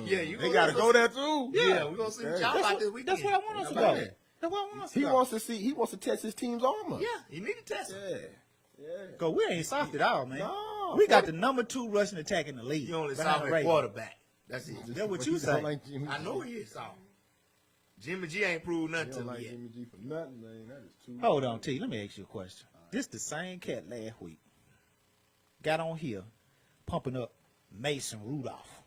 Yeah, you They got to go there too. Yeah, we're gonna see what y'all about this weekend. That's what I want us to go. Okay. That's what I want us to He go. wants to see. He wants to test his team's armor. Yeah, you need to test them. Yeah. Cause we ain't soft at all, man. No. We got the number 2 rushing attack in the league. You only behind saw the a Ravens. quarterback. That's it. That's what you He say. don't like Jimmy I G. know he is soft. Jimmy G ain't proved nothing He to don't like me yet. Jimmy G for nothing, man. That is too. Hold on, T. Let me ask you a question. This the same cat last week. Got on here pumping up Mason Rudolph.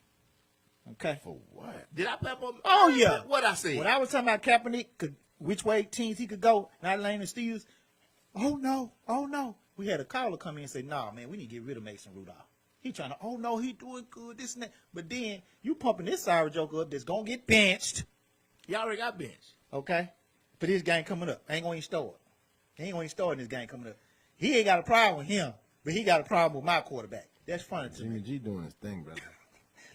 Okay. For what? Did I pep up? Oh, yeah. What I said? When I was talking about Kaepernick, which way teams he could go, not Lane and Steelers, oh no. We had a caller come in and say, nah, man, we need to get rid of Mason Rudolph. He trying to, oh no, he doing good, this and that. But then you pumping this sorry joker up that's going to get benched, You already got benched. okay, for this game coming up. Ain't going to even start. He ain't going to start in this game coming up. He ain't got a problem with him, but he got a problem with my quarterback. That's funny to Jimmy me. G doing his thing, brother.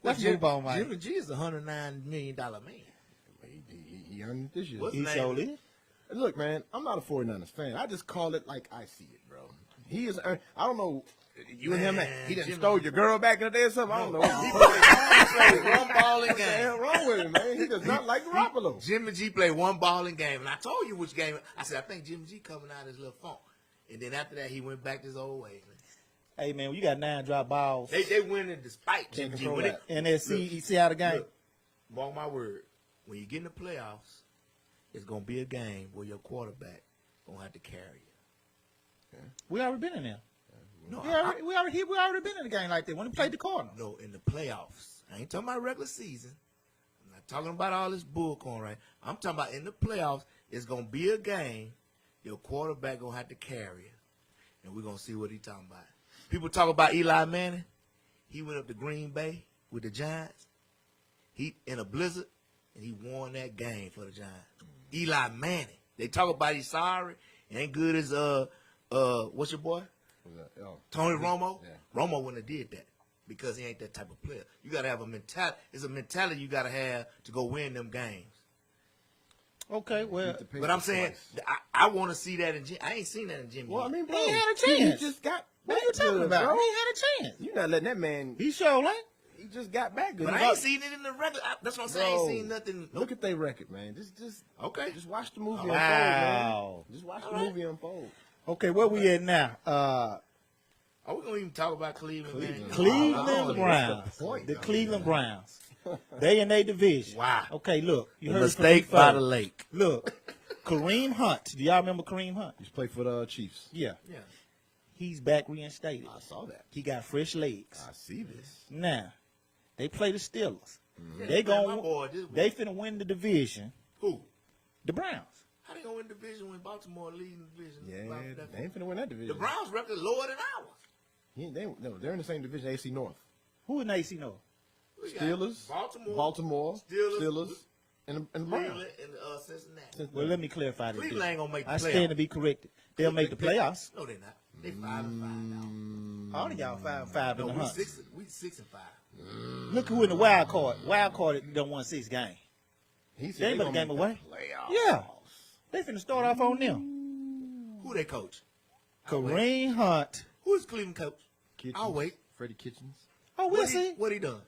Let's move on, man. Jimmy G is a $109 million man. He earned it this year. What's He name? showed it. Look, man, I'm not a 49ers fan. I just call it like I see it, bro. He is. I don't know. You and him, Man, he done Jimmy- stole your girl back in the day or something. I don't know. He played one ball in What the hell game. wrong with him, man? He does not like Garoppolo. Jimmy G played one ball in game, and I told you which game. I said I think Jimmy G coming out of his little funk, and then after that he went back to his old ways. Man. Hey, man, when you got 9 drop balls They winning despite Can't Jimmy G. control When that. in that Seattle game. Look, mark my word, when you get in the playoffs, it's gonna be a game where your quarterback gonna have to carry you. We already been in there. No, We already been in a game like that when we played the Cardinals. no, in the playoffs. I ain't talking about regular season. I'm not talking about all this bullcorn, right? I'm talking about in the playoffs. It's gonna be a game. Your quarterback gonna have to carry you, and we're gonna see what he talking about. People talk about Eli Manning. He went up to Green Bay with the Giants. He in a blizzard, and he won that game for the Giants. Eli Manning. They talk about he's sorry. He ain't good as what's your boy? Tony Romo. Yeah. Romo wouldn't have did that because he ain't that type of player. You got to have a mentality. It's a mentality you got to have to go win them games. Okay, well, But I'm saying I want to see that in Jimmy. I ain't seen that in Jimmy. Well, I mean, bro, He had a He chance. just got. what are you back talking good, about? bro. He had a chance. You're not letting that man. He showed like. He just got back good. but I ain't seen it in the regular. That's what I'm saying. I ain't seen nothing. Look at their record, man. Just Okay. Just watch the movie Wow. unfold, man. Just watch the movie unfold. Okay, where we at now? Are we gonna even talk about Cleveland? Man? Cleveland Oh, Browns. what's the point, The though? Cleveland Browns. They in their division. Wow. Okay, look. You heard Mistake from me by first. the lake. Look, Kareem Hunt. Do y'all remember Kareem Hunt? He's played for the Chiefs. Yeah. Yeah. He's back reinstated. I saw that. He got fresh legs. I see this. Now, they play the Steelers. Yeah, They man, my gon' boy, this they finna win the division. who? The Browns. How they gonna win the division when Baltimore leading the division? Yeah, they ain't finna win that division. The Browns record lower than ours. They're in the same division, AC North. Who in AC North? We got Steelers, Baltimore, Steelers, and the Browns. Cleveland, and Cincinnati. Well, let me clarify this. Cleveland ain't gonna make the I playoffs. stand to be corrected. They'll make the playoffs. No, they're not. They 5-5 now. All of y'all 5-5 in No, the we hunt. 6-5. Look who in the wild card. Wild card done won 6 games. He said They they but gonna game make away. the playoffs. Yeah. They finna start off on them. Who they coach? Kareem Hunt. Who's Cleveland coach? Kitchens, I'll wait. Freddie Kitchens. Oh, we'll What see. what he done?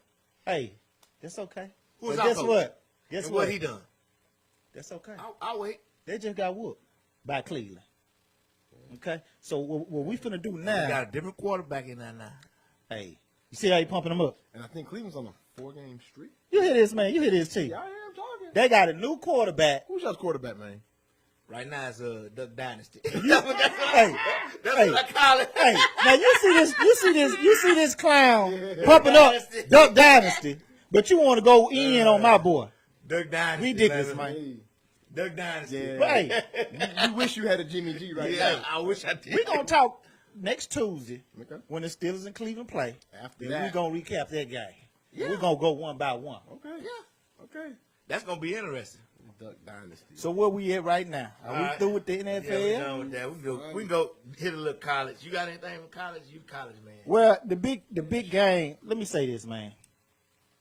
Hey, that's okay. Who's But our guess coach? what? Guess And what? what he done? That's okay. I'll wait. They just got whooped by Cleveland. Okay? So what we finna do We now, got a different quarterback in there now. hey, you see how you pumping them up? And I think Cleveland's on a 4-game streak. You hear this, man. You hear this, T. Yeah, I am talking. They got a new quarterback. Who's y'all's quarterback, man? Right now it's Duck Dynasty. Hey, That's hey, what I call it. hey, now you see this clown pumping up Duck Dynasty, but you want to go in on my boy. Duck Dynasty. Ridiculous, man. man. Duck Dynasty. Yeah. Hey, You wish you had a Jimmy G right Yeah, now. I wish I did. we gonna talk next Tuesday Okay. when the Steelers and Cleveland play. After Then that. we gonna recap that game. Yeah. We're gonna go one by one. Okay. Yeah. Okay. That's gonna be interesting. Duck Dynasty. So where we at right now? Are All we right. through with the Yeah, NFL? we done with that. We can go hit a little college. You got anything from college? You college man. Well, the big game. Let me say this, man.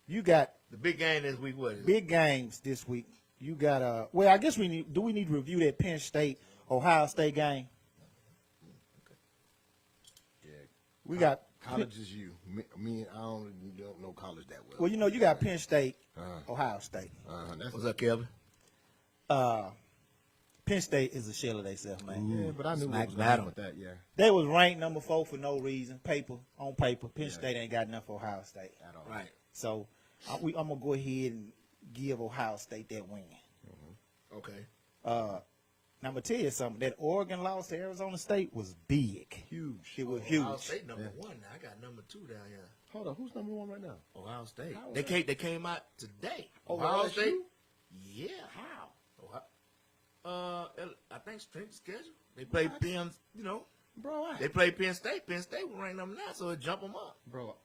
You got The big game this week, what is it? big games this week. You got well, I guess we need to review that Penn State Ohio State game? Yeah. We got College is you. Me, I don't know college that well. well, you got Penn State, Uh-huh. Ohio State. That's What's up, Kelvin? Penn State is a shell of themselves, man. Yeah, but I knew Smack what was going battle. on with that. Yeah, They was ranked number 4 for no reason. On paper, Penn Yeah. State ain't got enough for Ohio State. at all. Right. So I'm gonna go ahead and give Ohio State that win. Okay. Now I'm gonna tell you something. That Oregon loss to Arizona State was big. Huge. It was Ohio huge. State number Yeah. 1 now. I got number 2 down here. Hold on, who's number 1 right now? Ohio State. How is They that? came out today. Over Ohio LSU? State. Yeah. How? I think strength schedule. They play Penn. Bro, They play Penn State. Penn State was ranked number 9, so it jump them up. bro.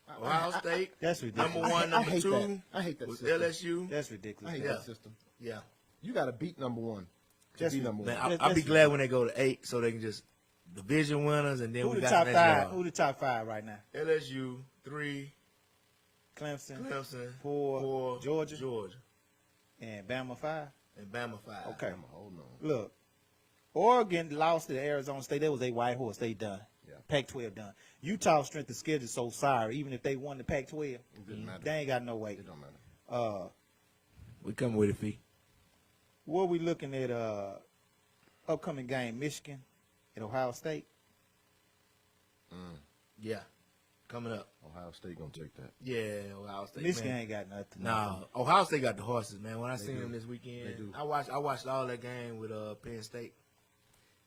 Ohio State. That's ridiculous. Number 1, number hate 2 that. I hate that was system. LSU. That's I ridiculous. hate Yeah. that system. Yeah. You got to beat number 1 to Just- be number Man, 1. I'll be glad when they go to 8, so they can just division winners, and then Who we the got top the next 5? round. Who the top 5 right now? LSU 3, Clemson, Clemson 4, Georgia, Georgia, and Bama 5. and Bama 5. Okay. Hold on. Look, Oregon lost to Arizona State. That was a white horse. They done. Yeah. Pac-12 done. Utah's strength of schedule so sorry. Even if they won the Pac-12, It doesn't matter. they ain't got no weight. It don't matter. We coming with it, fee. What we looking at? Upcoming game, Michigan and Ohio State. Yeah, coming up. Ohio State gonna take that. Yeah, Ohio State. Michigan man. ain't got nothing. Nah, Ohio State got the horses, man. When I They seen do. them this weekend, They do. I watched all that game with Penn State.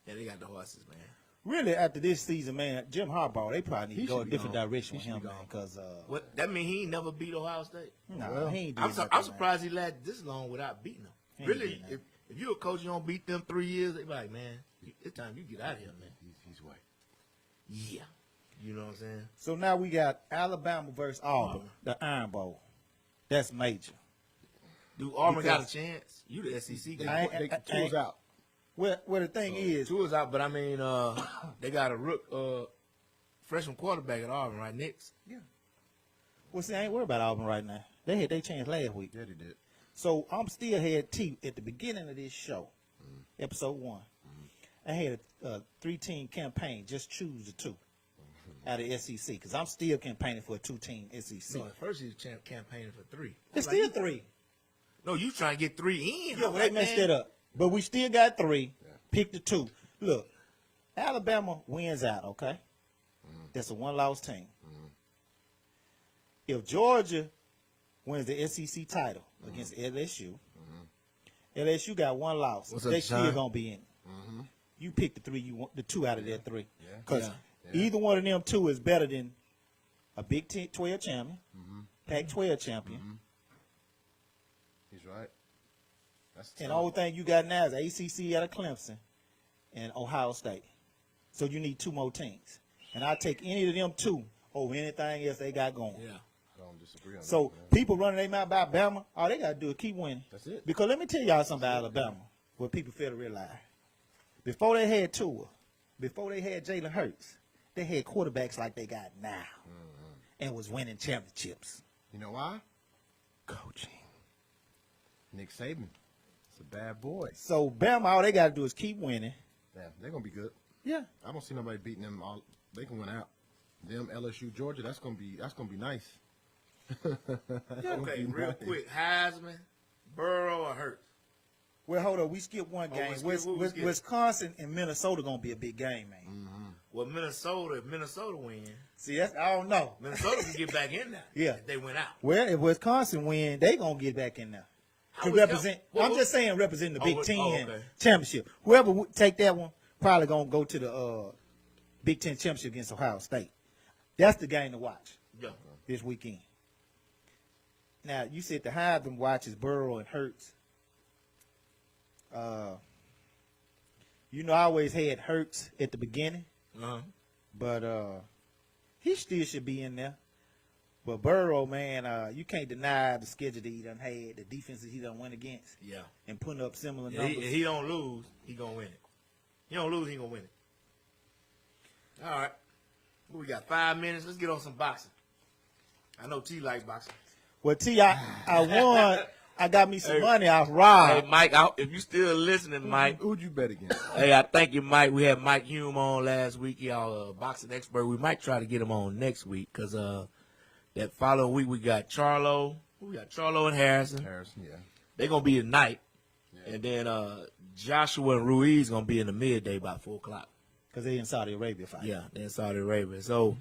Yeah, they got the horses, man. Really, after this season, man, Jim Harbaugh, they probably need He to go a should be different gone. direction He with should him, be man. gone. Because What that mean? He ain't never beat Ohio State. nah, he ain't doing I'm nothing, I'm man. surprised he lasted this long without beating them. He ain't Really, doing nothing. if you're a coach, you don't beat them 3 years. They be like, man, it's time you get out of here, man. He's white. Yeah, you know what I'm saying. So now we got Alabama versus Auburn, the Iron Bowl. That's major. Do Auburn got a Because- chance? You the SEC They, guy. Tua's out. Well, the thing is, Two is out, but I mean, they got a freshman quarterback at Auburn, right? Next. well, see, I ain't worried about Auburn right now. They had their chance last week. Yeah, they did. So I'm still had T at the beginning of this show, episode 1. I had a 3-team campaign. Just choose the 2 out of SEC because I'm still campaigning for a 2-team SEC. No, at first he was campaigning for 3. It's still 3. No, you trying to get 3 in? Yeah, I'm well, they like, messed man, it up. But we still got 3. Pick the 2. Look, Alabama wins out, okay? That's a 1-loss team. If Georgia wins the SEC title against LSU, LSU got 1 loss. What's up, They still Sean? going to be in it. You pick the 3 you want, the 2 out of that 3. Yeah. Because Yeah. either one of them 2 is better than a Big 12 champion, Pac-12 champion, He's right. That's and the only thing you got now is ACC out of Clemson and Ohio State. So you need 2 more teams. And I take any of them 2 over anything else they got going. Yeah. I don't disagree on So that. man. people running their mouth about Bama, all they got to do is keep winning. That's it. Because let me tell y'all something about Alabama, what people fail to realize. Before they had Tua, before they had Jalen Hurts, they had quarterbacks like they got now and was winning championships. You know why? Coaching. Nick Saban. It's a bad boy. So Bama, all they got to do is keep winning. Yeah, they're gonna be good. Yeah. I don't see nobody beating them. All they can win out. Them LSU, Georgia. That's gonna be nice. Okay, real quick, Heisman, Burrow, or Hurts? Well, hold on. We skipped one game. we skip? Wisconsin and Minnesota going to be a big game, man. Well, if Minnesota win, See, that's I don't know. Minnesota can get back in there. Yeah. If they went out. Well, if Wisconsin win, they going to get back in there. How To was represent, that? I'm just saying represent the Big Ten okay. championship. Whoever take that one probably going to go to the Big Ten championship against Ohio State. That's the game to watch Yeah. this weekend. Now, you said the Heisman watch is Burrow and Hurts. I always had Hurts at the beginning, Uh-huh. but he still should be in there. But Burrow, man, you can't deny the schedule that he done had, the defenses he done went against, Yeah. and putting up similar Yeah, numbers. he don't lose, he gonna win it. He don't lose, he gonna win it. All right. We got 5 minutes. Let's get on some boxing. I know T like boxing. Well, T, I won. I got me some Hey. money off Hey, Rob. Mike, if you still listening, Mike. Who'd you bet against? Hey, I thank you, Mike. We had Mike Hume on last week. Y'all boxing expert. We might try to get him on next week because that following week we got Charlo. We got Charlo and Harrison. Harrison, yeah. They're gonna be tonight, Yeah. and then Joshua and Ruiz gonna be in the midday by 4:00. Because they in Saudi Arabia fighting. Yeah, they're in Saudi Arabia. So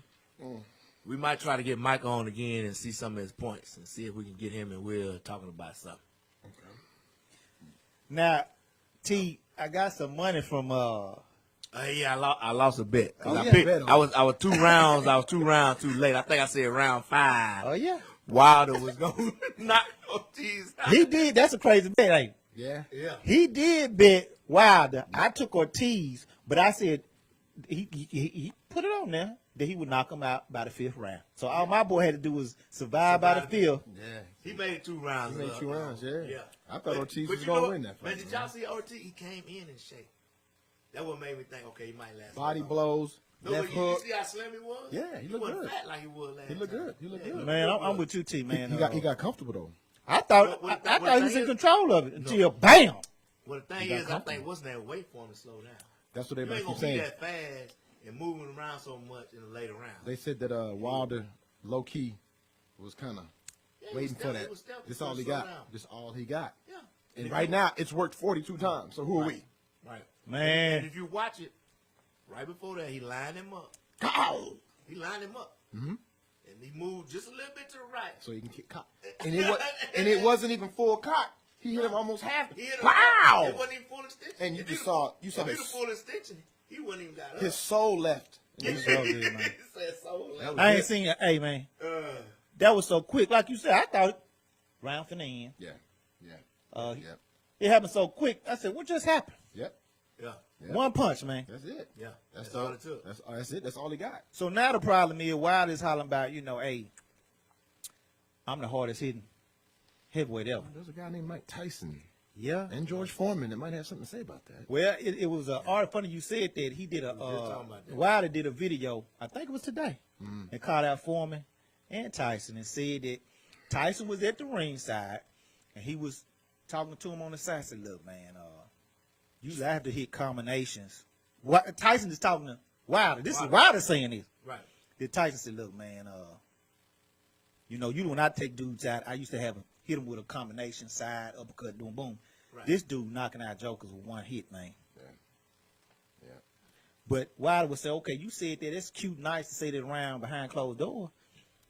we might try to get Mike on again and see some of his points and see if we can get him and Will talking about something. Now, T, I got some money from Yeah, I lost a bet. 'Cause Oh, I yeah, picked. bet on I was 2 rounds. I was 2 rounds too late. I think I said round 5. Oh yeah. Wilder was going to knock Ortiz out. He did. That's a crazy bet, ain't it? Yeah. Yeah. He did bet Wilder. I took Ortiz, but I said he put it on there that he would knock him out by the 5th round. So all my boy had to do was survive by the 5th. Yeah. He made it 2 rounds. He made 2 rounds, yeah. Yeah. I thought Ortiz was you gonna know win what? that Man, fight, did man. y'all see Ortiz? He came in shape. That what made me think, okay, he might last. Body long. blows, No, left but you hook. see how slim he was? Yeah, he looked wasn't good. fat like he was last He looked time. good. He looked Yeah, good. Man, I'm with you, T. Man, He got comfortable though. I thought What- I what thought he was thing in is- control of it until bam. Well, the thing He got is, I comfortable. think what's that wait for him to slow down. That's what You everybody ain't keeps gonna be saying. that fast and moving around so much in the later round. They said that Wilder, low key, was kind of Yeah, he was waiting for stealthy, that. he was stealthy. This So all he slow got. down. This all he got. Yeah. And if right you- now, it's worked 42 times. So who are we? Right. Man. And if you watch it, right before that, he lined him up. Ow! He lined him up. Mm-hmm. And he moved just a little bit to the right. So he can kick cock. And it wasn't even full cock. He hit him almost half. He hit him Wow! It wasn't even full extension. And you If just he'd saw- have- you saw if he'd his- have full extension, he wouldn't even got up. His soul left. Yeah. He so good, man. He said so loud. I ain't seen it. Hey, man, that was so quick. Like you said, I thought round for the end. Yeah. Yeah. Uh, Yep. It happened so quick. I said, what just happened? Yep. Yeah. Yeah. One punch, man. That's it. Yeah. That's all it took. That's it. That's all he got. So now the problem is Wilder's hollering about, hey, I'm the hardest hitting heavyweight ever. There's a guy named Mike Tyson Yeah. and George Foreman that might have something to say about that. Well, it was funny you said that. He did talking about that. Wilder did a video, I think it was today, and called out Foreman and Tyson and said that Tyson was at the ringside and he was talking to him on the side. Said, look, man, usually I have to hit combinations. Tyson is talking to Wilder. This is Wilder saying this. Right. Then Tyson said, look, man, you when I take dudes out, I used to have hit him with a combination, side, uppercut, boom, boom. Right. This dude knocking out jokers with one hit, man. Yeah. But Wilder would say, okay, you said that. It's cute, nice to say that around behind closed doors.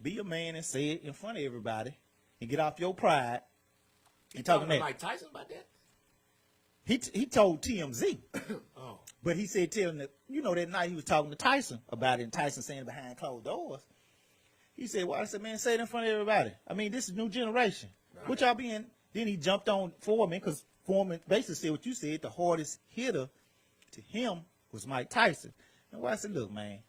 Be a man and say it in front of everybody and get off your pride. He And talking talking to that. Mike Tyson about that? He told TMZ, Oh. but he said tell him that, that night he was talking to Tyson about it, and Tyson saying it behind closed doors. He said, well, I said, man, say it in front of everybody. I mean, this is new generation. Right. What y'all being? Then he jumped on Foreman because Foreman basically said what you said. The hardest hitter to him was Mike Tyson. And I said, look, man,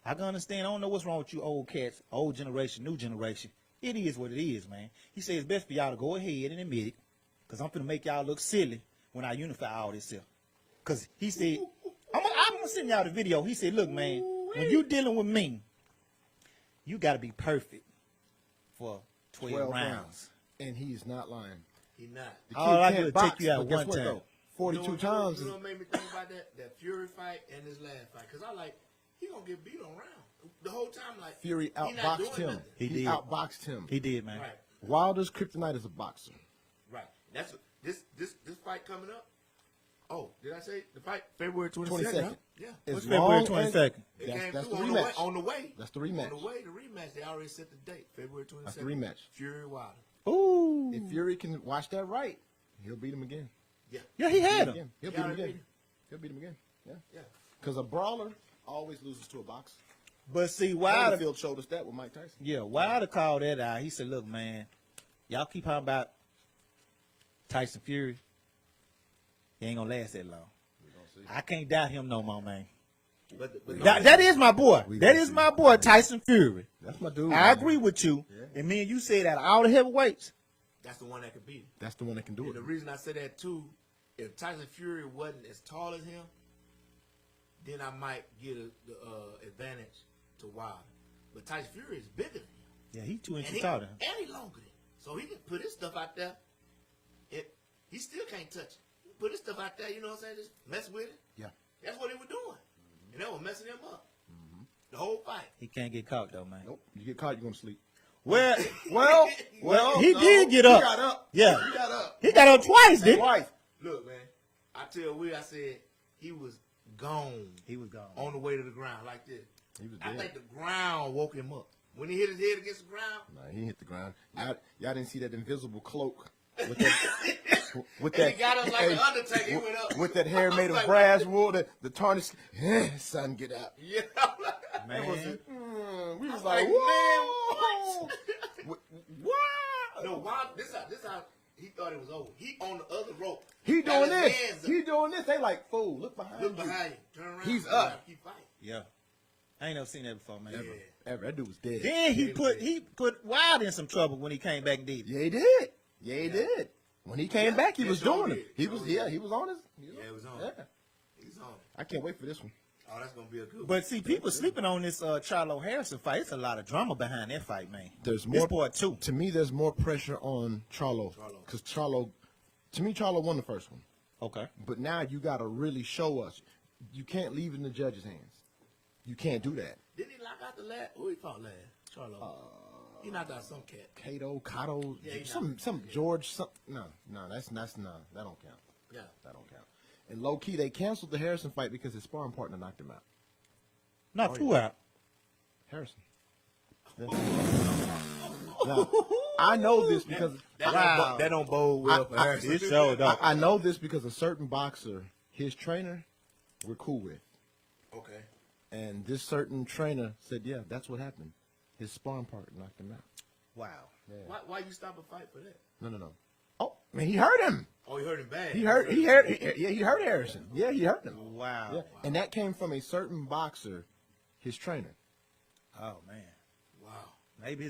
I can understand. I don't know what's wrong with you old cats, old generation, new generation. It is what it is, man. He said it's best for y'all to go ahead and admit it because I'm going to make y'all look silly when I unify all this stuff. Because he said, I'm going to send y'all the video. He said, look, man, when you dealing with me, you got to be perfect for 12 rounds. And he's not lying. He not. The All I kid do can't is box, take you out but guess one what, time. though? 42 You know times. You know what made me think about that Fury fight and his last fight? Because I like, he going to get beat on round. The whole time, like, Fury he not doing outboxed him. nothing. He did. outboxed him. He did, man. Right. Wilder's kryptonite is a boxer. Right. That's this fight coming up. Oh, did I say the fight February 22nd? 22nd. Huh? Yeah. As What's February long as- 22nd? It That's- came that's through the on the way. rematch. On the way. That's the rematch. On the way, the rematch. They already set the date, February 22nd. That's the rematch. Fury Wilder. Ooh. If Fury can watch that right, he'll beat him again. Yeah. Yeah, he had him. Again. He'll He beat him already again. beat him. He'll beat him again. Yeah. Yeah. Because a brawler always loses to a boxer. But see, Wilder, Holyfield showed us that with Mike Tyson. yeah, Wilder called that out. He said, look, man, y'all keep talking about Tyson Fury. He ain't going to last that long. I can't doubt him no more, man. But That is my boy. That is my boy, Tyson Fury. That's my dude. I man. agree with you. And me and you said that all the heavyweights. that's the one that could beat him. That's the one that can do And it. the reason I say that too, if Tyson Fury wasn't as tall as him, then I might get the advantage to Wilder. But Tyson Fury is bigger than him. Yeah, he 2 And inches he, taller. and he longer than him. So he can put his stuff out there. He still can't touch it. He put his stuff out there, you know what I'm saying? Just mess with it. Yeah. That's what he was doing. And that was messing him up. The whole fight. He can't get caught though, man. Nope. You get caught, you're gonna sleep. Well, Well, he did get up. He got up. Yeah. He got up. He got up twice, didn't he? Twice. Look, man, I tell Will, I said he was gone He was gone. on the way to the ground like this. He was I dead. think the ground woke him up. When he hit his head against the ground, Nah, he hit the ground. Y'all didn't see that invisible cloak with that, with and that. he got up like the Undertaker. He went up. With that hair made of Like, brass wool, the tarnished. Son, get out. Yeah. Man. We was Like, like, man, whoa. what? No, why? This how he thought it was over. He on the other rope. He Got doing his this. hands up. He doing this. They like, fool, look behind Look you. behind you. Turn around. He's You up. gotta Keep fighting. Yeah. I ain't never seen that before, man. Yeah. Ever. That dude was dead. Then he put Wild in some trouble when he came back and did it. Yeah, he did. Yeah, he did. When he came back, he Yeah, was sure doing did. it. He was, Sure he was on his. Yeah, it was on. Yeah. He's on. I can't wait for this one. Oh, that's gonna be a good one. But see, people sleeping on this Charlo Harrison fight. It's a lot of drama behind that fight, man. There's This more. part two. To me, there's more pressure on Charlo. Charlo. Because Charlo, to me, Charlo won the first one. Okay. But now you got to really show us. You can't leave it in the judge's hands. You can't do that. Didn't he knock out the last? Who he fought last? Charlo. He knocked out some cat. Cato, Yeah, he some George, no, that don't count. Yeah. That don't count. And low key, they canceled the Harrison fight because his sparring partner knocked him out. Knocked who out? Harrison. Now, I know this because That don't bode well for Harrison. It showed up. I know this because a certain boxer, his trainer, we're cool with. Okay. And this certain trainer said, yeah, that's what happened. His sparring partner knocked him out. Wow. Why you stop a fight for that? No. Oh, man, he hurt him. Oh, he hurt him bad. He hurt Harrison. Yeah, he hurt him. Wow. Yeah. And that came from a certain boxer, his trainer. Oh man. Wow. Maybe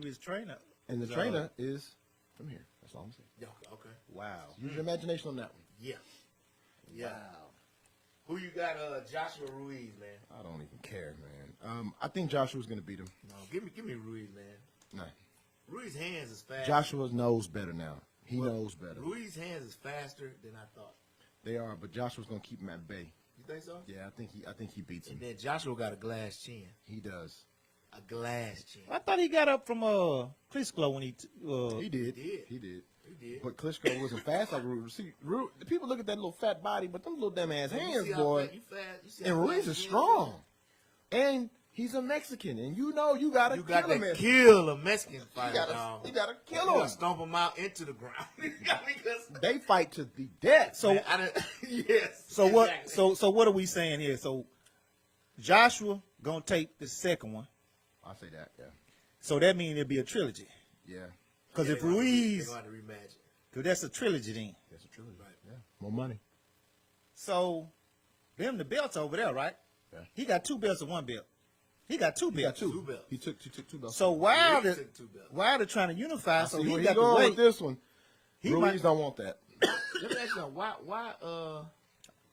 his trainer. And the trainer is from here. That's all I'm saying. Yeah. Okay. Wow. Use your imagination on that one. Yeah. Yeah. Who you got? Joshua Ruiz, man. I don't even care, man. I think Joshua's going to beat him. No, give me Ruiz, man. Nah. Ruiz's hands is fast. Joshua knows better now. He knows better. Ruiz's hands is faster than I thought. They are, but Joshua's going to keep him at bay. You think so? Yeah, I think he beats him. And then Joshua got a glass chin. He does. A glass chin. I thought he got up from Klitschko when he He did. did. He did. He did. But Klitschko wasn't fast like Ruiz. See, the people look at that little fat body, but them little damn ass You hands, see how boy. fast- you fast- you see And how Ruiz fast is he strong. And he's a Mexican, and you know you gotta You got kill him. to kill a Mexican fighter, dog. You gotta You kill gotta him. stomp him out into the ground. Because, They fight to the death. So man, I done- yes. so what exactly. so what are we saying here? So Joshua gonna take the second one. I say that, yeah, So that means it'll be a trilogy. yeah. Because Yeah, if they gonna- Ruiz, they gonna have to rematch it. because that's a trilogy then. That's a trilogy. Right. Yeah, more money. So them the belts over there, right? Yeah. He got 2 belts or 1 belt. He got 2 He got belts. two. Two belts. He took 2 belts. So Ruiz Wilder took 2 belts. Wilder trying to unify, I so see he where got he to going wait. with this one. He Ruiz might- don't want that. Let me ask you something.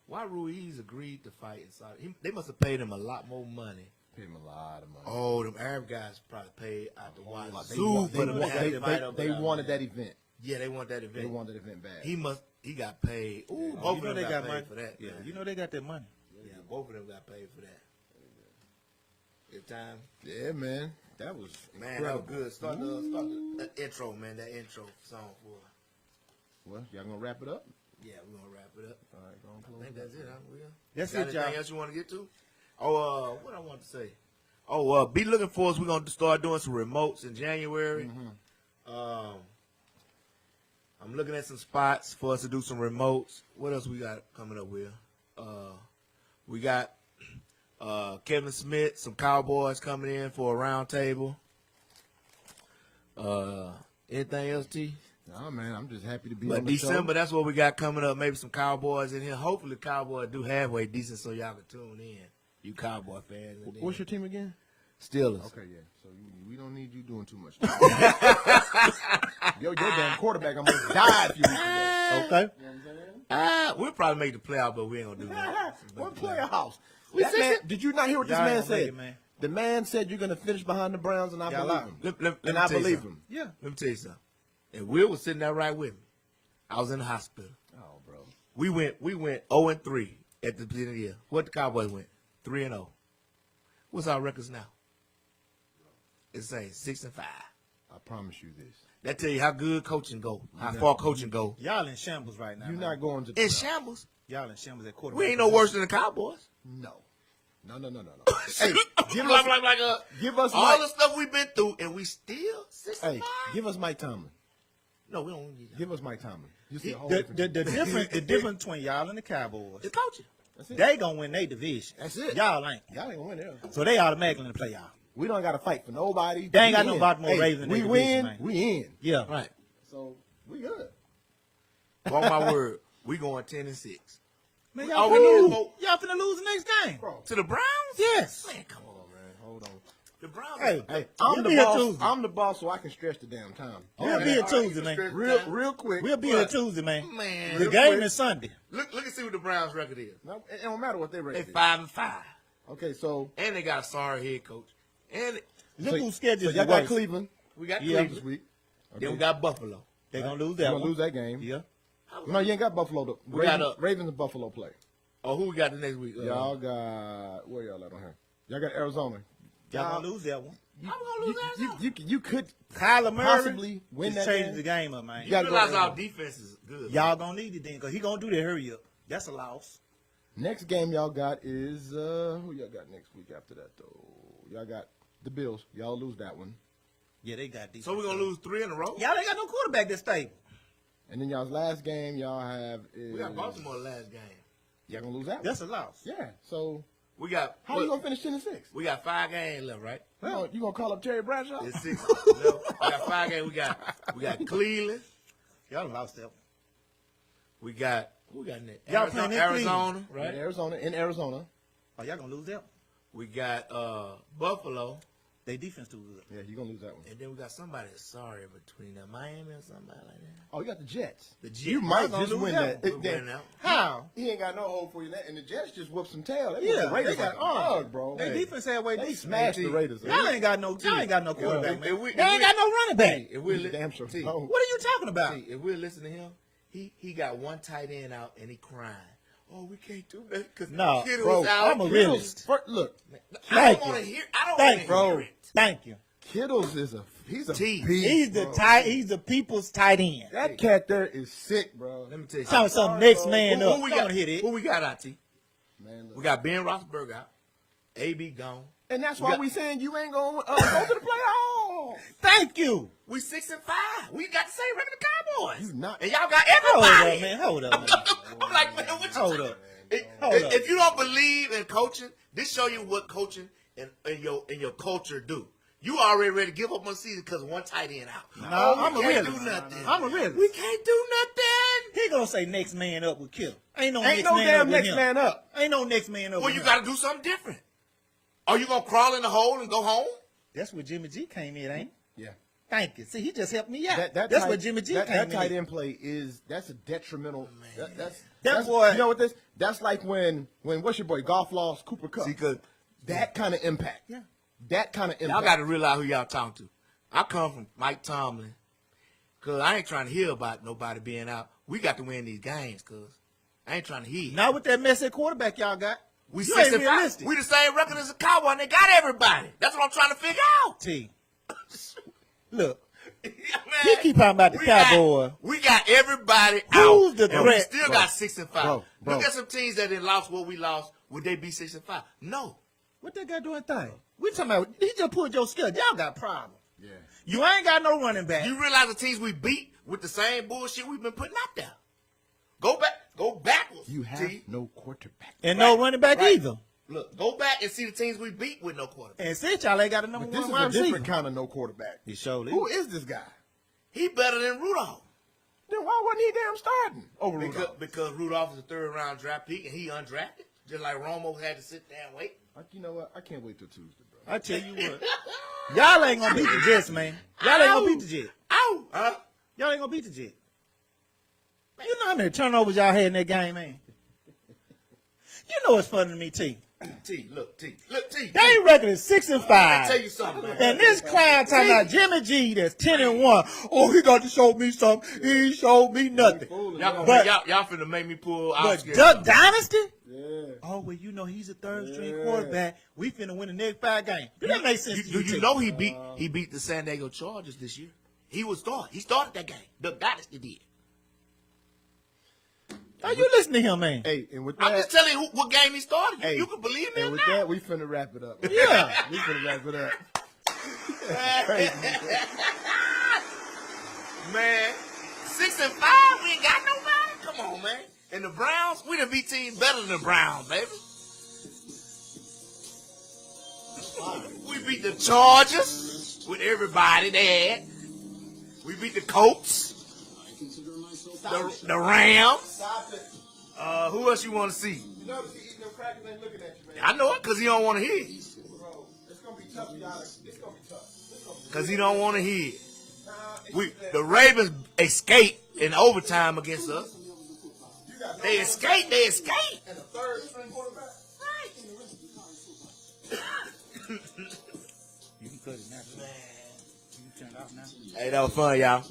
Why Ruiz agreed to fight in Saudi? They must have paid him a lot more money. Paid him a lot of money. Oh, them Arab guys probably paid out the wazoo They for them to want- have they- to fight over they there. wanted that event. Yeah, they want that event. They wanted that event bad. He got paid. Ooh, You both know of them they got paid money for that. Yeah, man. you know they got that money. Yeah, both of them got paid for that. Good time. Yeah, man. That was Man, that was incredible. good. Start the intro, man. That intro song for. Well, y'all gonna wrap it up? Yeah, we're gonna wrap it up. All right, go on, I close think it. that's it, huh? That's Got it, y'all. anything else you want to get to? Oh, what I want to say. Oh, be looking for us. We're gonna start doing some remotes in January. I'm looking at some spots for us to do some remotes. What else we got coming up with? We got Kevin Smith, some Cowboys coming in for a round table. Anything else, T? Nah, man, I'm just happy to be But on the December, show. that's what we got coming up. Maybe some Cowboys in here. Hopefully, Cowboys do halfway decent, so y'all can tune in. You Cowboy fans. And then What's your team again? Steelers. Okay, yeah. So we don't need you doing too much. Your damn quarterback almost died a few weeks ago. Okay. You know what I'm saying? We'll probably make the playoff, but we ain't gonna do that. What playoffs? That man, did you not hear what this Y'all man ain't gonna make said? it, man. The man said you're going to finish behind the Browns, and I Y'all believe lie. him. Let And me I tell you believe something. him. Yeah. Let me tell you something. And Will was sitting there right with me. I was in the hospital. Oh, bro. We went 0-3 at the beginning of the year. What the Cowboys went? 3-0. What's our records now? It's saying 6-5. I promise you this. That tell you how good coaching go, how far coaching go. Y'all in shambles right now. You're man. not going to the In playoffs. shambles. Y'all in shambles at quarterback. We ain't no worse than the Cowboys. No. No. Hey, give like us, give us all Mike. the stuff we've been through, and we still 6-5. Hey, give us Mike Tomlin. No, we don't need that. Give us Mike Tomlin. You see a whole The different difference between y'all and the Cowboys, It's coaching. That's it. they gonna win their division. That's it. Y'all ain't. Y'all ain't gonna win there. So they automatically in the playoff. We don't got to fight for nobody. They ain't got We no in. Baltimore Hey, Ravens in We their win. division, man. We in. Yeah. Right. So we good. On my word, we going 10-6. Man, Oh, y'all, we finna lose. lose. Y'all finna lose the next game. Bro. To the Browns? Yes. Man, come on. Hold on, man. Hold on. The Browns. Hey, Hey, we'll I'm be the here boss. Tuesday. I'm the boss, so I can stretch the damn time. We'll be here Tuesday, man. Real quick. We'll be here Tuesday, man. Man. The Real game quick. is Sunday. Look and see what the Browns record is. No, it don't matter what they They rate. 5-5. Okay, so And they got a sorry head coach. And Look who's scheduled so is y'all got worse. Cleveland we got Yeah. this Cleveland. week. Then we got Buffalo. They gonna lose You're that gonna one. lose that game. Yeah. No, you ain't got Buffalo. The We got Ravens and Buffalo play. Oh, who we got the next week? Y'all got where y'all at on here? Y'all got Arizona. Y'all gonna lose that one. I'm gonna lose Arizona. You could Kyler Murray possibly win just that changing game. the game up, man. You gotta go realize to our Arizona. defense is good. Y'all gonna need it then, cause he gonna do that hurry up. That's a loss. Next game y'all got is who y'all got next week after that though? Y'all got the Bills. Y'all lose that one. Yeah, they got defense. So we're gonna lose 3 in a row? Y'all ain't got no quarterback that's stable. And then y'all's last game y'all have is We got Baltimore last game. Y'all gonna lose that one. That's a loss. Yeah. So We got how you gonna finish 10-6? We got 5 games left, right? You gonna call up Terry Bradshaw? It's 6. No, we got 5 games. We got Cleveland. Y'all lost that one. We got who we got next? Y'all playing in Arizona, In right? Arizona. Oh, y'all gonna lose that one. We got Buffalo, They defense too good. Yeah, you gonna lose that one. and then we got somebody that's sorry between them, Miami or somebody like that. Oh, you got the Jets. The Jets. You might gonna just lose win that that. We're winning that one. How? He ain't got no hope for you. And the Jets just whooped some tail. They Yeah, the Raiders they got like a bug, bro. They defense had way They deep. smashed the Raiders. Y'all ain't got no quarterback, If man. we- They ain't got no running back. If we You damn sure see, don't. What are you talking about? see, if we listen to him, he got one tight end out and he crying. Oh, we can't do that because No, Kittle's bro, out. I'm a Kittle's- realist. Look, I Thank don't want to you. hear. I don't Thank want to you. hear it. Thank you. Kittles he's a T. beast, He's the bro. He's the people's tight end. That cat there is sick, bro. Let me tell you Tell me something. something. Next bro. man Who up. we Don't got? hit it. Who we got out, T? Man, look. We got Ben Roethlisberger out. AB gone. And that's we why got- we saying you ain't gonna go to the playoffs. Thank you. We 6-5. We got the same record the Cowboys. You not- And y'all got Hold everybody. up, man. Hold up, man. I'm like, man, what you Hold talking- up. If, if you don't believe in coaching, this show you what coaching and your culture do. You already ready to give up on the season because one tight end out. No, we I'm a can't realist. do nothing. I'm a realist. We can't do nothing. He gonna say next man up with Kittle. Ain't no Ain't next no man damn up with next him. man up. Ain't no next man up Well, with you him. got to do something different. Are you gonna crawl in the hole and go home? That's where Jimmy G came in, ain't he? Yeah. Thank you. See, he just helped me out. That's That's where Jimmy G that, came that tight in. end play that's a detrimental. That's boy- You know what this? That's like when what's your boy Goff lost Cooper Kupp. See, 'cause That kind of impact. Yeah. That kind of impact. y'all got to realize who y'all talking to. I come from Mike Tomlin, cause I ain't trying to hear about nobody being out. We got to win these games, cause I ain't trying to hear. Not with that messy quarterback y'all got. We You ain't 65. realistic. We the same record as the Cowboys, and they got everybody. That's what I'm trying to figure out. T. Look, Man, he keep talking about the we Cowboys. We got everybody Who's out. the and we threat? still Bro, got 6-5. bro. Look at some teams that didn't lost what we lost. Would they be 6-5? No. What that guy doing thing? We talking about, he just pulled your skill. Y'all got problems. Yeah. You ain't got no running back. You realize the teams we beat with the same bullshit we've been putting out there. Go backwards. You have T. no quarterback. and no running back Right. either. Look, go back and see the teams we beat with no quarterback. And since y'all ain't got a number But this one is wide a different receiver. kind of no quarterback. He showed Who is this guy? He better than Rudolph. Then why wasn't he damn starting over Rudolph? Because Rudolph is a third round draft pick and he undrafted. Just like Romo had to sit there and wait. You know what? I can't wait till Tuesday, bro. I tell you what, y'all ain't gonna beat the Jets, man. Y'all ain't gonna beat the Jets. Ow! Huh? Y'all ain't gonna beat the Jets. Man, you know how many turnovers y'all had in that game, man. You know what's funny to me, T. Look, T. They record is 6-5. Let me tell you something, man. And this clown talking about Jimmy G that's 10-1. Oh, he got to show me something. He showed me nothing. Y'all finna make me pull out. But Duck Dynasty? Yeah. Oh, well, you know he's a third-string quarterback. We finna win the next 5 games. Do that make sense to you, You T? know he beat the San Diego Chargers this year. He started that game. Duck Dynasty did. Are you listening to him, man? Hey, and with I'm that, just telling you what game he started. Hey, You can believe me and or with not. that, we finna wrap it up. Yeah. We finna wrap it up. Man, 6-5, we ain't got nobody. Come on, man. And the Browns, we done beat teams better than the Browns, baby. We beat the Chargers with everybody they had. We beat the Colts, I consider myself the Rams. Stop it. Who else you want to see? You notice he eating them crackers ain't looking at you, man. I know it because he don't want to hear it. Bro, it's gonna be tough, y'all. It's gonna be tough. Because he don't want to hear it. Nah, The Ravens escaped in overtime against us. you got They escaped. and a third string quarterback. You can cut it now. Man. You can turn it off now. Hey, that was fun, y'all.